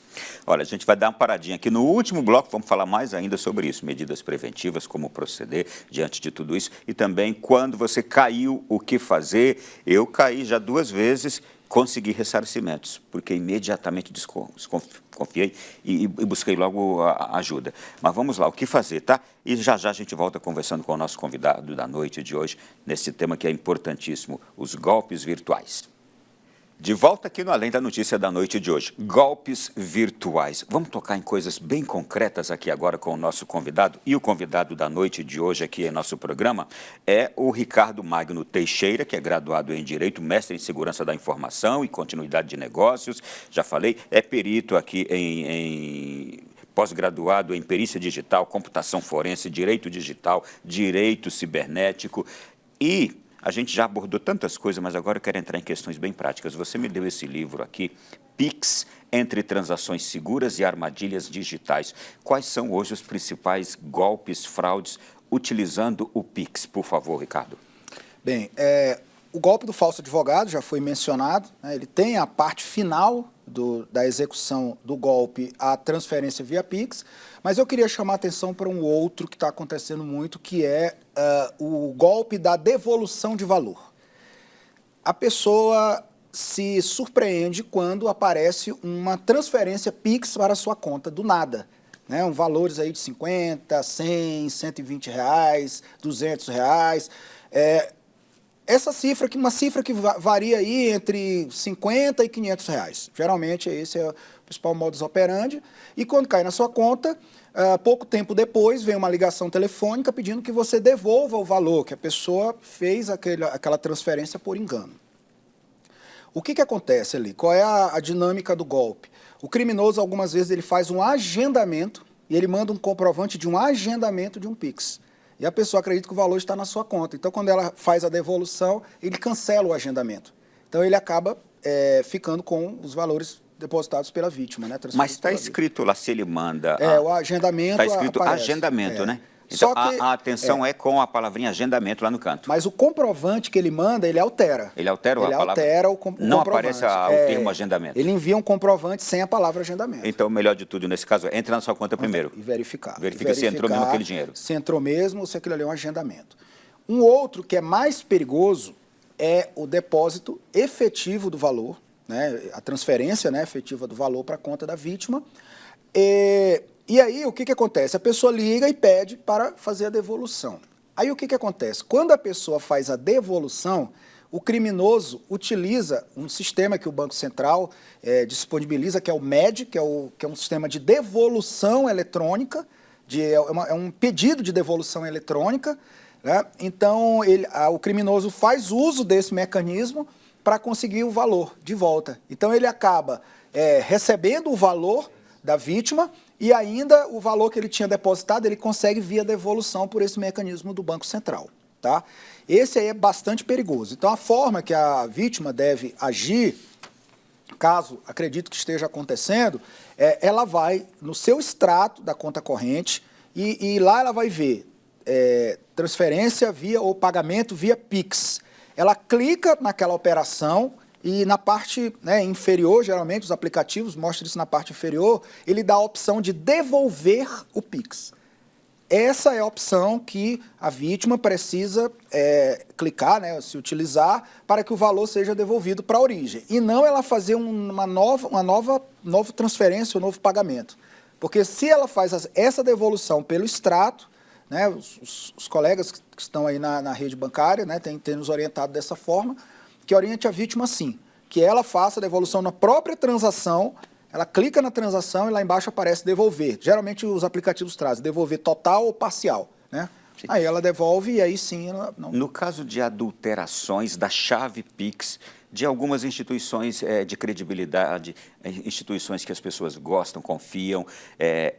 [SPEAKER 1] Olha, a gente vai dar uma paradinha aqui. No último bloco, vamos falar mais ainda sobre isso, medidas preventivas, como proceder diante de tudo isso, e também quando você caiu, o que fazer. Eu caí já 2 vezes, consegui ressarcimentos, porque imediatamente desconfiei e busquei logo a ajuda. Mas vamos lá, o que fazer, tá? E já a gente volta conversando com o nosso convidado da noite de hoje, nesse tema que é importantíssimo, os golpes virtuais. De volta aqui no Além da Notícia da noite de hoje, golpes virtuais. Vamos tocar em coisas bem concretas aqui agora com o nosso convidado. E o convidado da noite de hoje aqui em nosso programa é o Ricardo Magno Teixeira, que é graduado em Direito, mestre em Segurança da Informação e Continuidade de Negócios. Já falei, é perito aqui em pós-graduado em perícia digital, computação forense, direito digital, direito cibernético. E a gente já abordou tantas coisas, mas agora eu quero entrar em questões bem práticas. Você me deu esse livro aqui, PIX, Entre Transações Seguras e Armadilhas Digitais. Quais são hoje os principais golpes, fraudes, utilizando o PIX? Por favor, Ricardo.
[SPEAKER 2] Bem, o golpe do falso advogado já foi mencionado, né? Ele tem a parte final da execução do golpe, a transferência via PIX, mas eu queria chamar a atenção para um outro que está acontecendo muito, que é o golpe da devolução de valor. A pessoa se surpreende quando aparece uma transferência PIX para a sua conta, do nada. Né, valores aí de 50, 100, 120 reais, 200 reais. Essa cifra, uma cifra que varia aí entre 50 e 500 reais. Geralmente esse é o principal modus operandi. E quando cai na sua conta, pouco tempo depois vem uma ligação telefônica pedindo que você devolva o valor, que a pessoa fez aquela transferência por engano. O que acontece ali? Qual é a dinâmica do golpe? O criminoso, algumas vezes, ele faz um agendamento e ele manda um comprovante de um agendamento de um PIX. E a pessoa acredita que o valor está na sua conta. Então, quando ela faz a devolução, ele cancela o agendamento. Então, ele acaba ficando com os valores depositados pela vítima. Né?
[SPEAKER 1] Mas está escrito lá, se ele manda...
[SPEAKER 2] o agendamento
[SPEAKER 1] está escrito
[SPEAKER 2] aparece.
[SPEAKER 1] Agendamento, né?
[SPEAKER 2] Só
[SPEAKER 1] Então,
[SPEAKER 2] que,
[SPEAKER 1] a atenção é com a palavrinha agendamento lá no canto.
[SPEAKER 2] Mas o comprovante que ele manda, ele altera.
[SPEAKER 1] Ele altera a palavra?
[SPEAKER 2] Altera o
[SPEAKER 1] Não
[SPEAKER 2] comprovante.
[SPEAKER 1] aparece o termo agendamento.
[SPEAKER 2] Ele envia um comprovante sem a palavra agendamento.
[SPEAKER 1] Então, o melhor de tudo nesse caso é entrar na sua conta primeiro.
[SPEAKER 2] E verificar.
[SPEAKER 1] Verifica se entrou mesmo aquele dinheiro.
[SPEAKER 2] Se entrou mesmo ou se aquilo ali é um agendamento. Um outro que é mais perigoso é o depósito efetivo do valor, né, a transferência, né, efetiva do valor para a conta da vítima. E aí, o que acontece? A pessoa liga e pede para fazer a devolução. Aí, o que acontece? Quando a pessoa faz a devolução, o criminoso utiliza um sistema que o Banco Central disponibiliza, que é o MED, que é um sistema de devolução eletrônica, é um pedido de devolução eletrônica, né? Então, o criminoso faz uso desse mecanismo para conseguir o valor de volta. Então, ele acaba recebendo o valor da vítima e ainda o valor que ele tinha depositado, ele consegue via devolução por esse mecanismo do Banco Central. Tá? Esse aí é bastante perigoso. Então, a forma que a vítima deve agir, caso acredito que esteja acontecendo, ela vai no seu extrato da conta corrente e lá ela vai ver transferência ou pagamento via PIX. Ela clica naquela operação e na parte inferior, geralmente os aplicativos mostram isso na parte inferior, ele dá a opção de devolver o PIX. Essa é a opção que a vítima precisa clicar, né, se utilizar, para que o valor seja devolvido para a origem. E não ela fazer uma nova transferência, um novo pagamento. Porque se ela faz essa devolução pelo extrato, né, os colegas que estão aí na rede bancária, né, têm nos orientado dessa forma, que oriente a vítima assim, que ela faça a devolução na própria transação, ela clica na transação e lá embaixo aparece devolver. Geralmente os aplicativos trazem devolver total ou parcial, né? Aí ela devolve e aí sim ela não...
[SPEAKER 1] No caso de adulterações da chave PIX, de algumas instituições de credibilidade, instituições que as pessoas gostam, confiam, é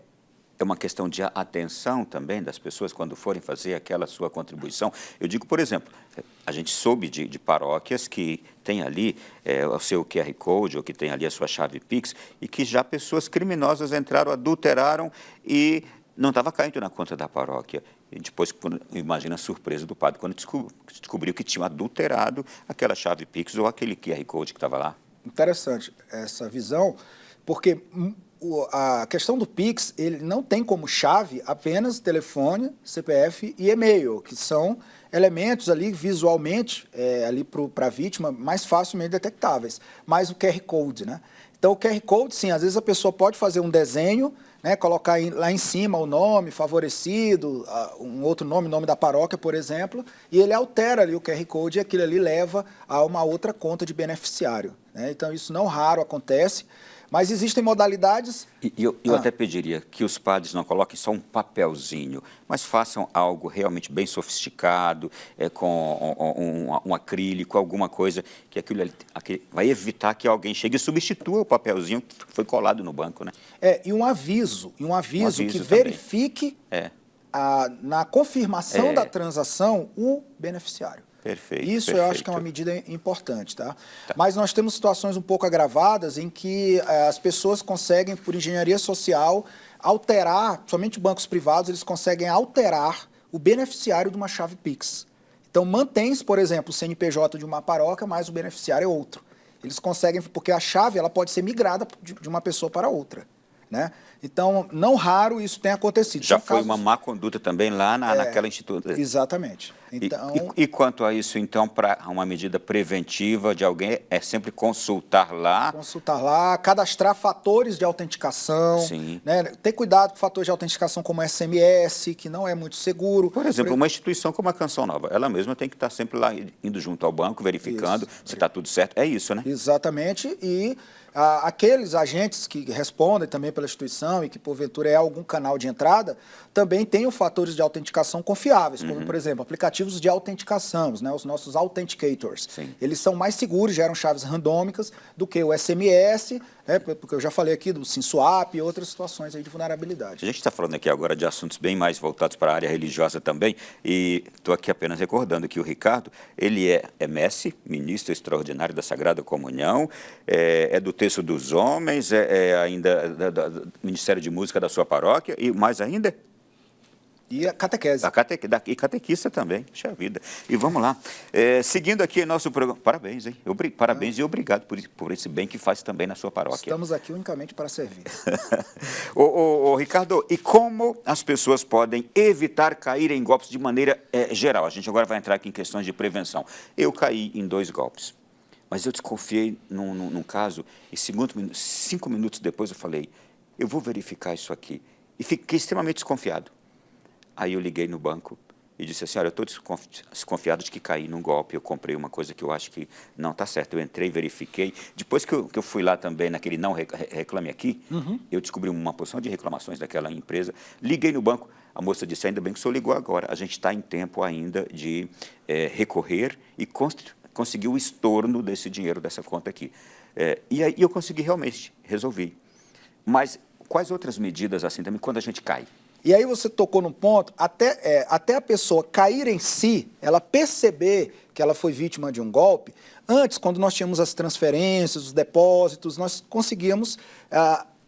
[SPEAKER 1] uma questão de atenção também das pessoas quando forem fazer aquela sua contribuição. Eu digo, por exemplo, a gente soube de paróquias que tem ali o seu QR Code ou que tem ali a sua chave PIX e que já pessoas criminosas entraram, adulteraram e não estava caindo na conta da paróquia. E depois, imagina a surpresa do padre quando descobriu que tinham adulterado aquela chave PIX ou aquele QR Code que estava lá.
[SPEAKER 2] Interessante essa visão, porque a questão do PIX, ele não tem como chave apenas telefone, CPF e e-mail, que são elementos ali visualmente, ali para a vítima, mais facilmente detectáveis, mais o QR Code, né? Então, o QR Code, sim, às vezes a pessoa pode fazer um desenho, né, colocar lá em cima o nome favorecido, um outro nome, nome da paróquia, por exemplo, e ele altera ali o QR Code e aquilo ali leva a uma outra conta de beneficiário, né? Então, isso não raro acontece, Mas existem modalidades...
[SPEAKER 1] Eu até pediria que os padres não coloquem só um papelzinho, mas façam algo realmente bem sofisticado, com um acrílico, alguma coisa que aquilo vai evitar que alguém chegue e substitua o papelzinho que foi colado no banco, né?
[SPEAKER 2] E um aviso que
[SPEAKER 1] também.
[SPEAKER 2] verifique na confirmação da transação o beneficiário.
[SPEAKER 1] Perfeito.
[SPEAKER 2] Isso eu acho que é uma medida importante, tá? Mas nós temos situações um pouco agravadas em que as pessoas conseguem, por engenharia social, alterar, somente bancos privados, eles conseguem alterar o beneficiário de uma chave Pix. Então, mantém-se, por exemplo, o CNPJ de uma paróquia, mas o beneficiário é outro. Eles conseguem, porque a chave ela pode ser migrada de uma pessoa para outra, né? Então, não raro isso tem acontecido.
[SPEAKER 1] Já foi uma má conduta também lá naquela instituição.
[SPEAKER 2] Exatamente. Então,
[SPEAKER 1] e quanto a isso, então, para uma medida preventiva de alguém, é sempre consultar lá?
[SPEAKER 2] Consultar lá, cadastrar fatores de autenticação.
[SPEAKER 1] Sim.
[SPEAKER 2] Né? Ter cuidado com fatores de autenticação como SMS, que não é muito seguro.
[SPEAKER 1] Por exemplo, uma instituição como a Canção Nova, ela mesma tem que estar sempre lá, indo junto ao banco, verificando se está tudo certo. É isso, né?
[SPEAKER 2] Exatamente. E aqueles agentes que respondem também pela instituição e que, porventura, é algum canal de entrada, também têm fatores de autenticação confiáveis, como, por exemplo, aplicativos de autenticação, né, os nossos authenticators.
[SPEAKER 1] Sim.
[SPEAKER 2] Eles são mais seguros, geram chaves randômicas do que o SMS, né, porque eu já falei aqui do SimSwap e outras situações aí de vulnerabilidade.
[SPEAKER 1] A gente está falando aqui agora de assuntos bem mais voltados para a área religiosa também, e estou aqui apenas recordando que o Ricardo, ele é mestre, ministro extraordinário da Sagrada Comunhão, é do Terço dos Homens, ainda do Ministério de Música da sua paróquia, e mais ainda...
[SPEAKER 2] E a catequese.
[SPEAKER 1] E catequista também, puxa vida. E vamos lá. Seguindo aqui nosso programa. Parabéns, hein? Parabéns e obrigado por esse bem que faz também na sua paróquia.
[SPEAKER 2] Estamos aqui unicamente para servir.
[SPEAKER 1] Ricardo, e como as pessoas podem evitar cair em golpes de maneira geral? A gente agora vai entrar aqui em questões de prevenção. Eu caí em 2 golpes, mas eu desconfiei num caso e 5 minutos depois eu falei, eu vou verificar isso aqui. E fiquei extremamente desconfiado. Aí eu liguei no banco e disse assim, olha, eu estou desconfiado de que caí num golpe, eu comprei uma coisa que eu acho que não está certo. Eu entrei, verifiquei. Depois que eu fui lá também, naquele não reclame aqui, eu descobri uma porção de reclamações daquela empresa. Liguei no banco, a moça disse, ainda bem que o senhor ligou agora, a gente está em tempo ainda de recorrer e conseguir o estorno desse dinheiro, dessa conta aqui. E aí eu consegui realmente, resolvi. Mas quais outras medidas assim também, quando a gente cai?
[SPEAKER 2] E aí você tocou num ponto, até a pessoa cair em si, ela perceber que ela foi vítima de um golpe, antes, quando nós tínhamos as transferências, os depósitos, nós conseguíamos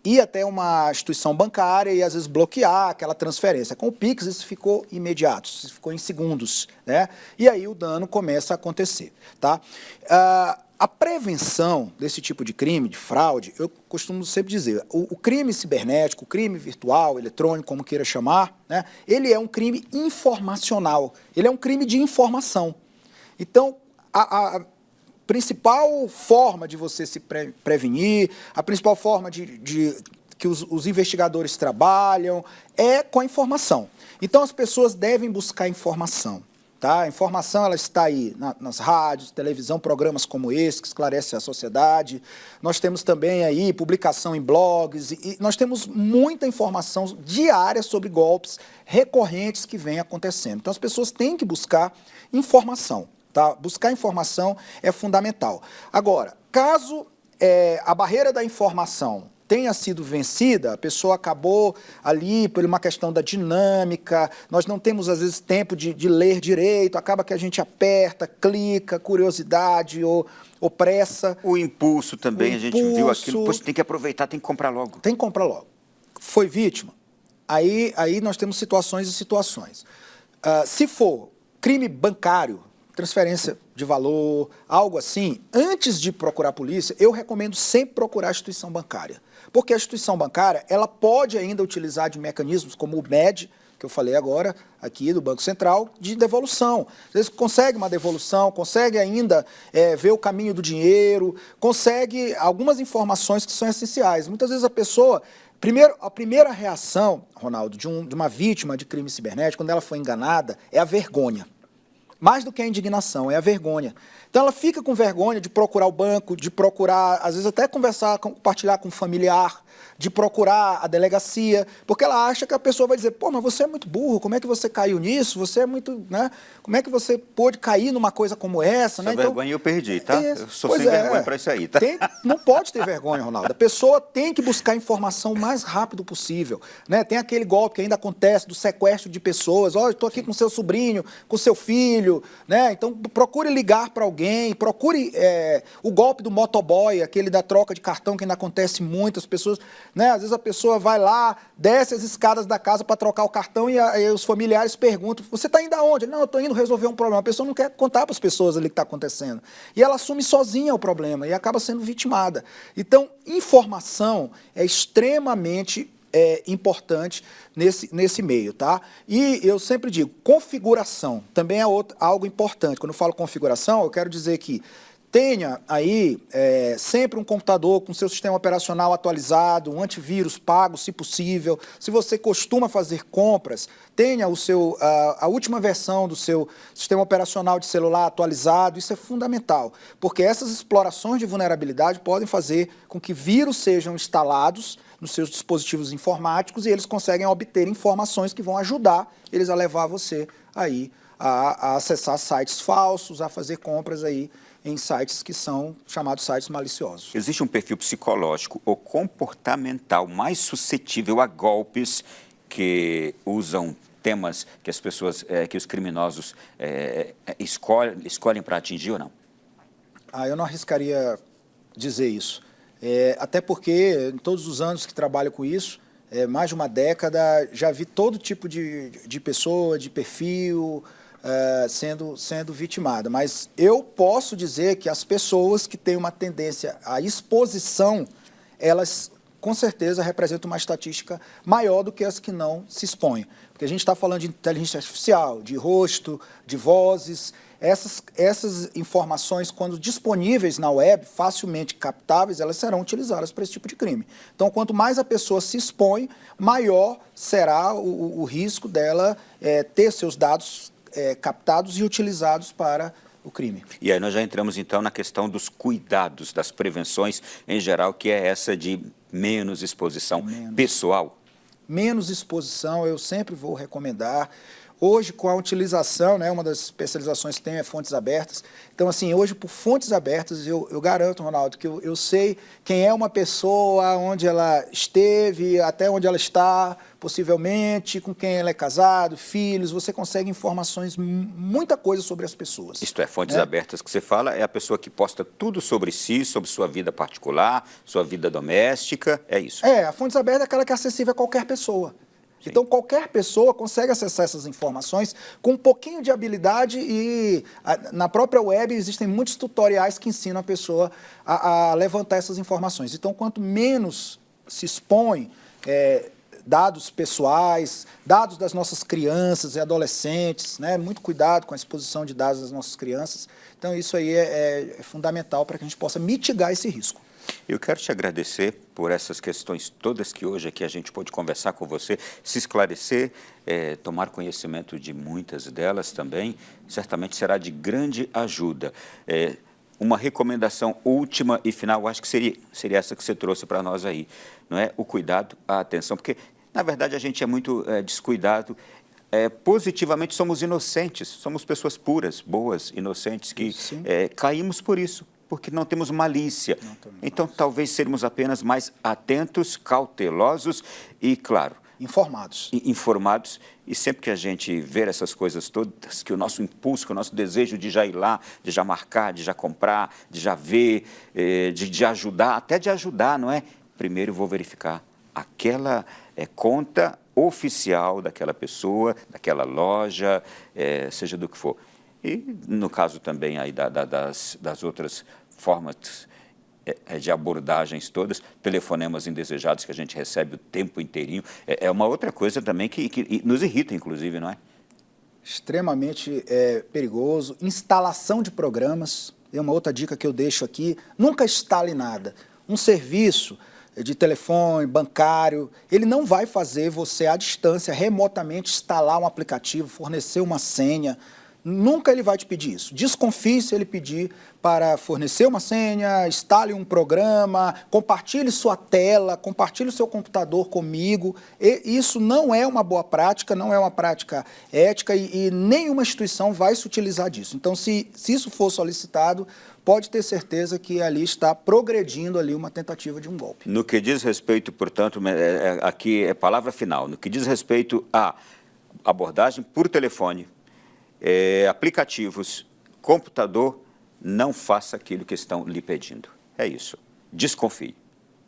[SPEAKER 2] ir até uma instituição bancária e, às vezes, bloquear aquela transferência. Com o Pix, isso ficou imediato, isso ficou em segundos, né? E aí o dano começa a acontecer, tá? A prevenção desse tipo de crime, de fraude, eu costumo sempre dizer, o crime cibernético, o crime virtual, eletrônico, como queira chamar, né, ele é um crime informacional, ele é um crime de informação. Então, a principal forma de você se prevenir, a principal forma que os investigadores trabalham é com a informação. Então, as pessoas devem buscar informação. Tá? A informação ela está aí nas rádios, televisão, programas como esse, que esclarecem a sociedade. Nós temos também aí publicação em blogs e nós temos muita informação diária sobre golpes recorrentes que vem acontecendo. Então, as pessoas têm que buscar informação. Tá? Buscar informação é fundamental. Agora, caso a barreira da informação tenha sido vencida, a pessoa acabou ali por uma questão da dinâmica, nós não temos, às vezes, tempo de ler direito, acaba que a gente aperta, clica, curiosidade ou pressa.
[SPEAKER 1] O impulso também, a gente viu aquilo, poxa, tem que aproveitar, tem que comprar logo.
[SPEAKER 2] Tem que comprar logo. Foi vítima? Aí nós temos situações e situações. Se for crime bancário, transferência de valor, algo assim, antes de procurar a polícia, eu recomendo sempre procurar a instituição bancária. Porque a instituição bancária, ela pode ainda utilizar de mecanismos como o MED, que eu falei agora, aqui do Banco Central, de devolução. Às vezes consegue uma devolução, consegue ainda ver o caminho do dinheiro, consegue algumas informações que são essenciais. Muitas vezes a pessoa... A primeira reação, Ronaldo, de uma vítima de crime cibernético, quando ela foi enganada, é a vergonha. mais do que a indignação, é a vergonha. Então ela fica com vergonha de procurar o banco, de procurar, às vezes até conversar, compartilhar com um familiar, de procurar a delegacia, porque ela acha que a pessoa vai dizer, pô, mas você é muito burro, como é que você caiu nisso? Você é muito, né? Como é que você pôde cair numa coisa como essa?
[SPEAKER 1] Essa
[SPEAKER 2] né?
[SPEAKER 1] vergonha eu perdi, tá? Eu sou
[SPEAKER 2] Pois
[SPEAKER 1] sem vergonha para isso aí, tá?
[SPEAKER 2] Não pode ter vergonha, Ronaldo. A pessoa tem que buscar informação o mais rápido possível, né? Tem aquele golpe que ainda acontece do sequestro de pessoas. Olha, estou aqui com seu sobrinho, com seu filho, né? Então procure ligar para alguém, procure o golpe do motoboy, aquele da troca de cartão que ainda acontece muito, as pessoas, né? Às vezes a pessoa vai lá, desce as escadas da casa para trocar o cartão e aí os familiares perguntam, você está indo aonde? Não, eu estou indo resolver um problema. A pessoa não quer contar para as pessoas ali o que está acontecendo. E ela assume sozinha o problema e acaba sendo vitimada. Então, informação é extremamente importante nesse meio, tá? E eu sempre digo, configuração também é algo importante. Quando eu falo configuração, eu quero dizer que tenha aí sempre um computador com seu sistema operacional atualizado, um antivírus pago, se possível. Se você costuma fazer compras, tenha a última versão do seu sistema operacional de celular atualizado. Isso é fundamental, porque essas explorações de vulnerabilidade podem fazer com que vírus sejam instalados nos seus dispositivos informáticos e eles conseguem obter informações que vão ajudar eles a levar você aí a acessar sites falsos, a fazer compras aí em sites que são chamados sites maliciosos.
[SPEAKER 1] Existe um perfil psicológico ou comportamental mais suscetível a golpes que usam temas que as pessoas, que os criminosos escolhem para atingir ou não?
[SPEAKER 2] Eu não arriscaria dizer isso. Até porque, em todos os anos que trabalho com isso, mais de uma década, já vi todo tipo de pessoa, de perfil, sendo vitimada. Mas eu posso dizer que as pessoas que têm uma tendência à exposição, elas com certeza representam uma estatística maior do que as que não se expõem. Porque a gente está falando de inteligência artificial, de rosto, de vozes. Essas informações, quando disponíveis na web, facilmente captáveis, elas serão utilizadas para esse tipo de crime. Então, quanto mais a pessoa se expõe, maior será o risco dela ter seus dados captados e utilizados para o crime.
[SPEAKER 1] E aí nós já entramos, então, na questão dos cuidados, das prevenções em geral, que é essa de menos exposição pessoal.
[SPEAKER 2] Menos exposição, eu sempre vou recomendar. Hoje, com a utilização, né, uma das especializações que tem é fontes abertas. Então, assim, hoje, por fontes abertas, eu garanto, Ronaldo, que eu sei quem é uma pessoa, onde ela esteve, até onde ela está, possivelmente, com quem ela é casado, filhos. Você consegue informações, muita coisa sobre as pessoas.
[SPEAKER 1] Isto é, fontes abertas que você fala, é a pessoa que posta tudo sobre si, sobre sua vida particular, sua vida doméstica, é isso?
[SPEAKER 2] A fontes abertas é aquela que é acessível a qualquer pessoa. Então, qualquer pessoa consegue acessar essas informações com um pouquinho de habilidade e na própria web existem muitos tutoriais que ensinam a pessoa a levantar essas informações. Então, quanto menos se expõe dados pessoais, dados das nossas crianças e adolescentes, né? Muito cuidado com a exposição de dados das nossas crianças. Então, isso aí é fundamental para que a gente possa mitigar esse risco.
[SPEAKER 1] Eu quero te agradecer por essas questões todas que hoje aqui a gente pôde conversar com você, se esclarecer, tomar conhecimento de muitas delas também, certamente será de grande ajuda. Uma recomendação última e final, acho que seria essa que você trouxe para nós aí, não é? O cuidado, a atenção, porque, na verdade, a gente é muito descuidado. Positivamente somos inocentes, somos pessoas puras, boas, inocentes, que caímos por isso, porque não temos malícia. Então, talvez sermos apenas mais atentos, cautelosos e, claro, informados. E sempre que a gente ver essas coisas todas, que o nosso impulso, que o nosso desejo de já ir lá, de já marcar, de já comprar, de já ver, de ajudar, até de ajudar, não é? Primeiro eu vou verificar aquela conta oficial daquela pessoa, daquela loja, seja do que for. E no caso também aí das outras formas de abordagens todas, telefonemas indesejados que a gente recebe o tempo inteirinho, é uma outra coisa também que nos irrita, inclusive, não é?
[SPEAKER 2] Extremamente perigoso. Instalação de programas, é uma outra dica que eu deixo aqui, nunca instale nada. Um serviço de telefone, bancário, ele não vai fazer você, à distância, remotamente instalar um aplicativo, fornecer uma senha. Nunca ele vai te pedir isso. Desconfie se ele pedir para fornecer uma senha, instale um programa, compartilhe sua tela, compartilhe o seu computador comigo. E isso não é uma boa prática, não é uma prática ética e nenhuma instituição vai se utilizar disso. Então, se isso for solicitado, pode ter certeza que ali está progredindo ali uma tentativa de um golpe.
[SPEAKER 1] No que diz respeito, portanto, aqui é palavra final, no que diz respeito à abordagem por telefone, aplicativos, computador, não faça aquilo que estão lhe pedindo. É isso. Desconfie.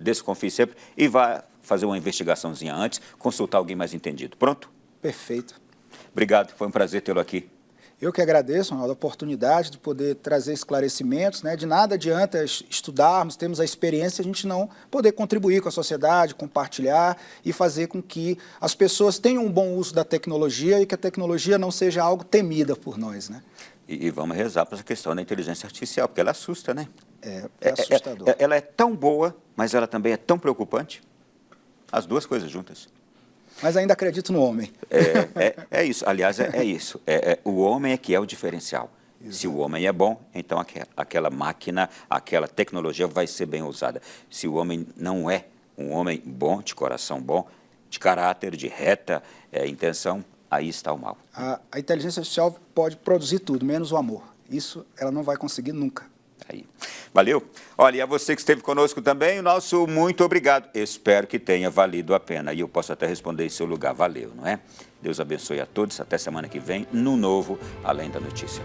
[SPEAKER 1] Desconfie sempre e vá fazer uma investigaçãozinha antes, consultar alguém mais entendido. Pronto?
[SPEAKER 2] Perfeito.
[SPEAKER 1] Obrigado, foi um prazer tê-lo aqui.
[SPEAKER 2] Eu que agradeço, Ronaldo, a oportunidade de poder trazer esclarecimentos, né? De nada adianta estudarmos, termos a experiência, a gente não poder contribuir com a sociedade, compartilhar e fazer com que as pessoas tenham um bom uso da tecnologia e que a tecnologia não seja algo temida por nós, né?
[SPEAKER 1] E vamos rezar para essa questão da inteligência artificial, porque ela assusta, né?
[SPEAKER 2] É assustador.
[SPEAKER 1] Ela é tão boa, mas ela também é tão preocupante. As duas coisas juntas.
[SPEAKER 2] Mas ainda acredito no homem.
[SPEAKER 1] É isso. Aliás, é isso. O homem é que é o diferencial. Exato. Se o homem é bom, então aquela máquina, aquela tecnologia vai ser bem usada. Se o homem não é um homem bom, de coração bom, de caráter, de reta intenção, aí está o mal.
[SPEAKER 2] A inteligência artificial pode produzir tudo, menos o amor. Isso ela não vai conseguir nunca.
[SPEAKER 1] Aí. Valeu. Olha, e a você que esteve conosco também, o nosso muito obrigado. Espero que tenha valido a pena. E eu posso até responder em seu lugar. Valeu, não é? Deus abençoe a todos. Até semana que vem, no novo Além da Notícia.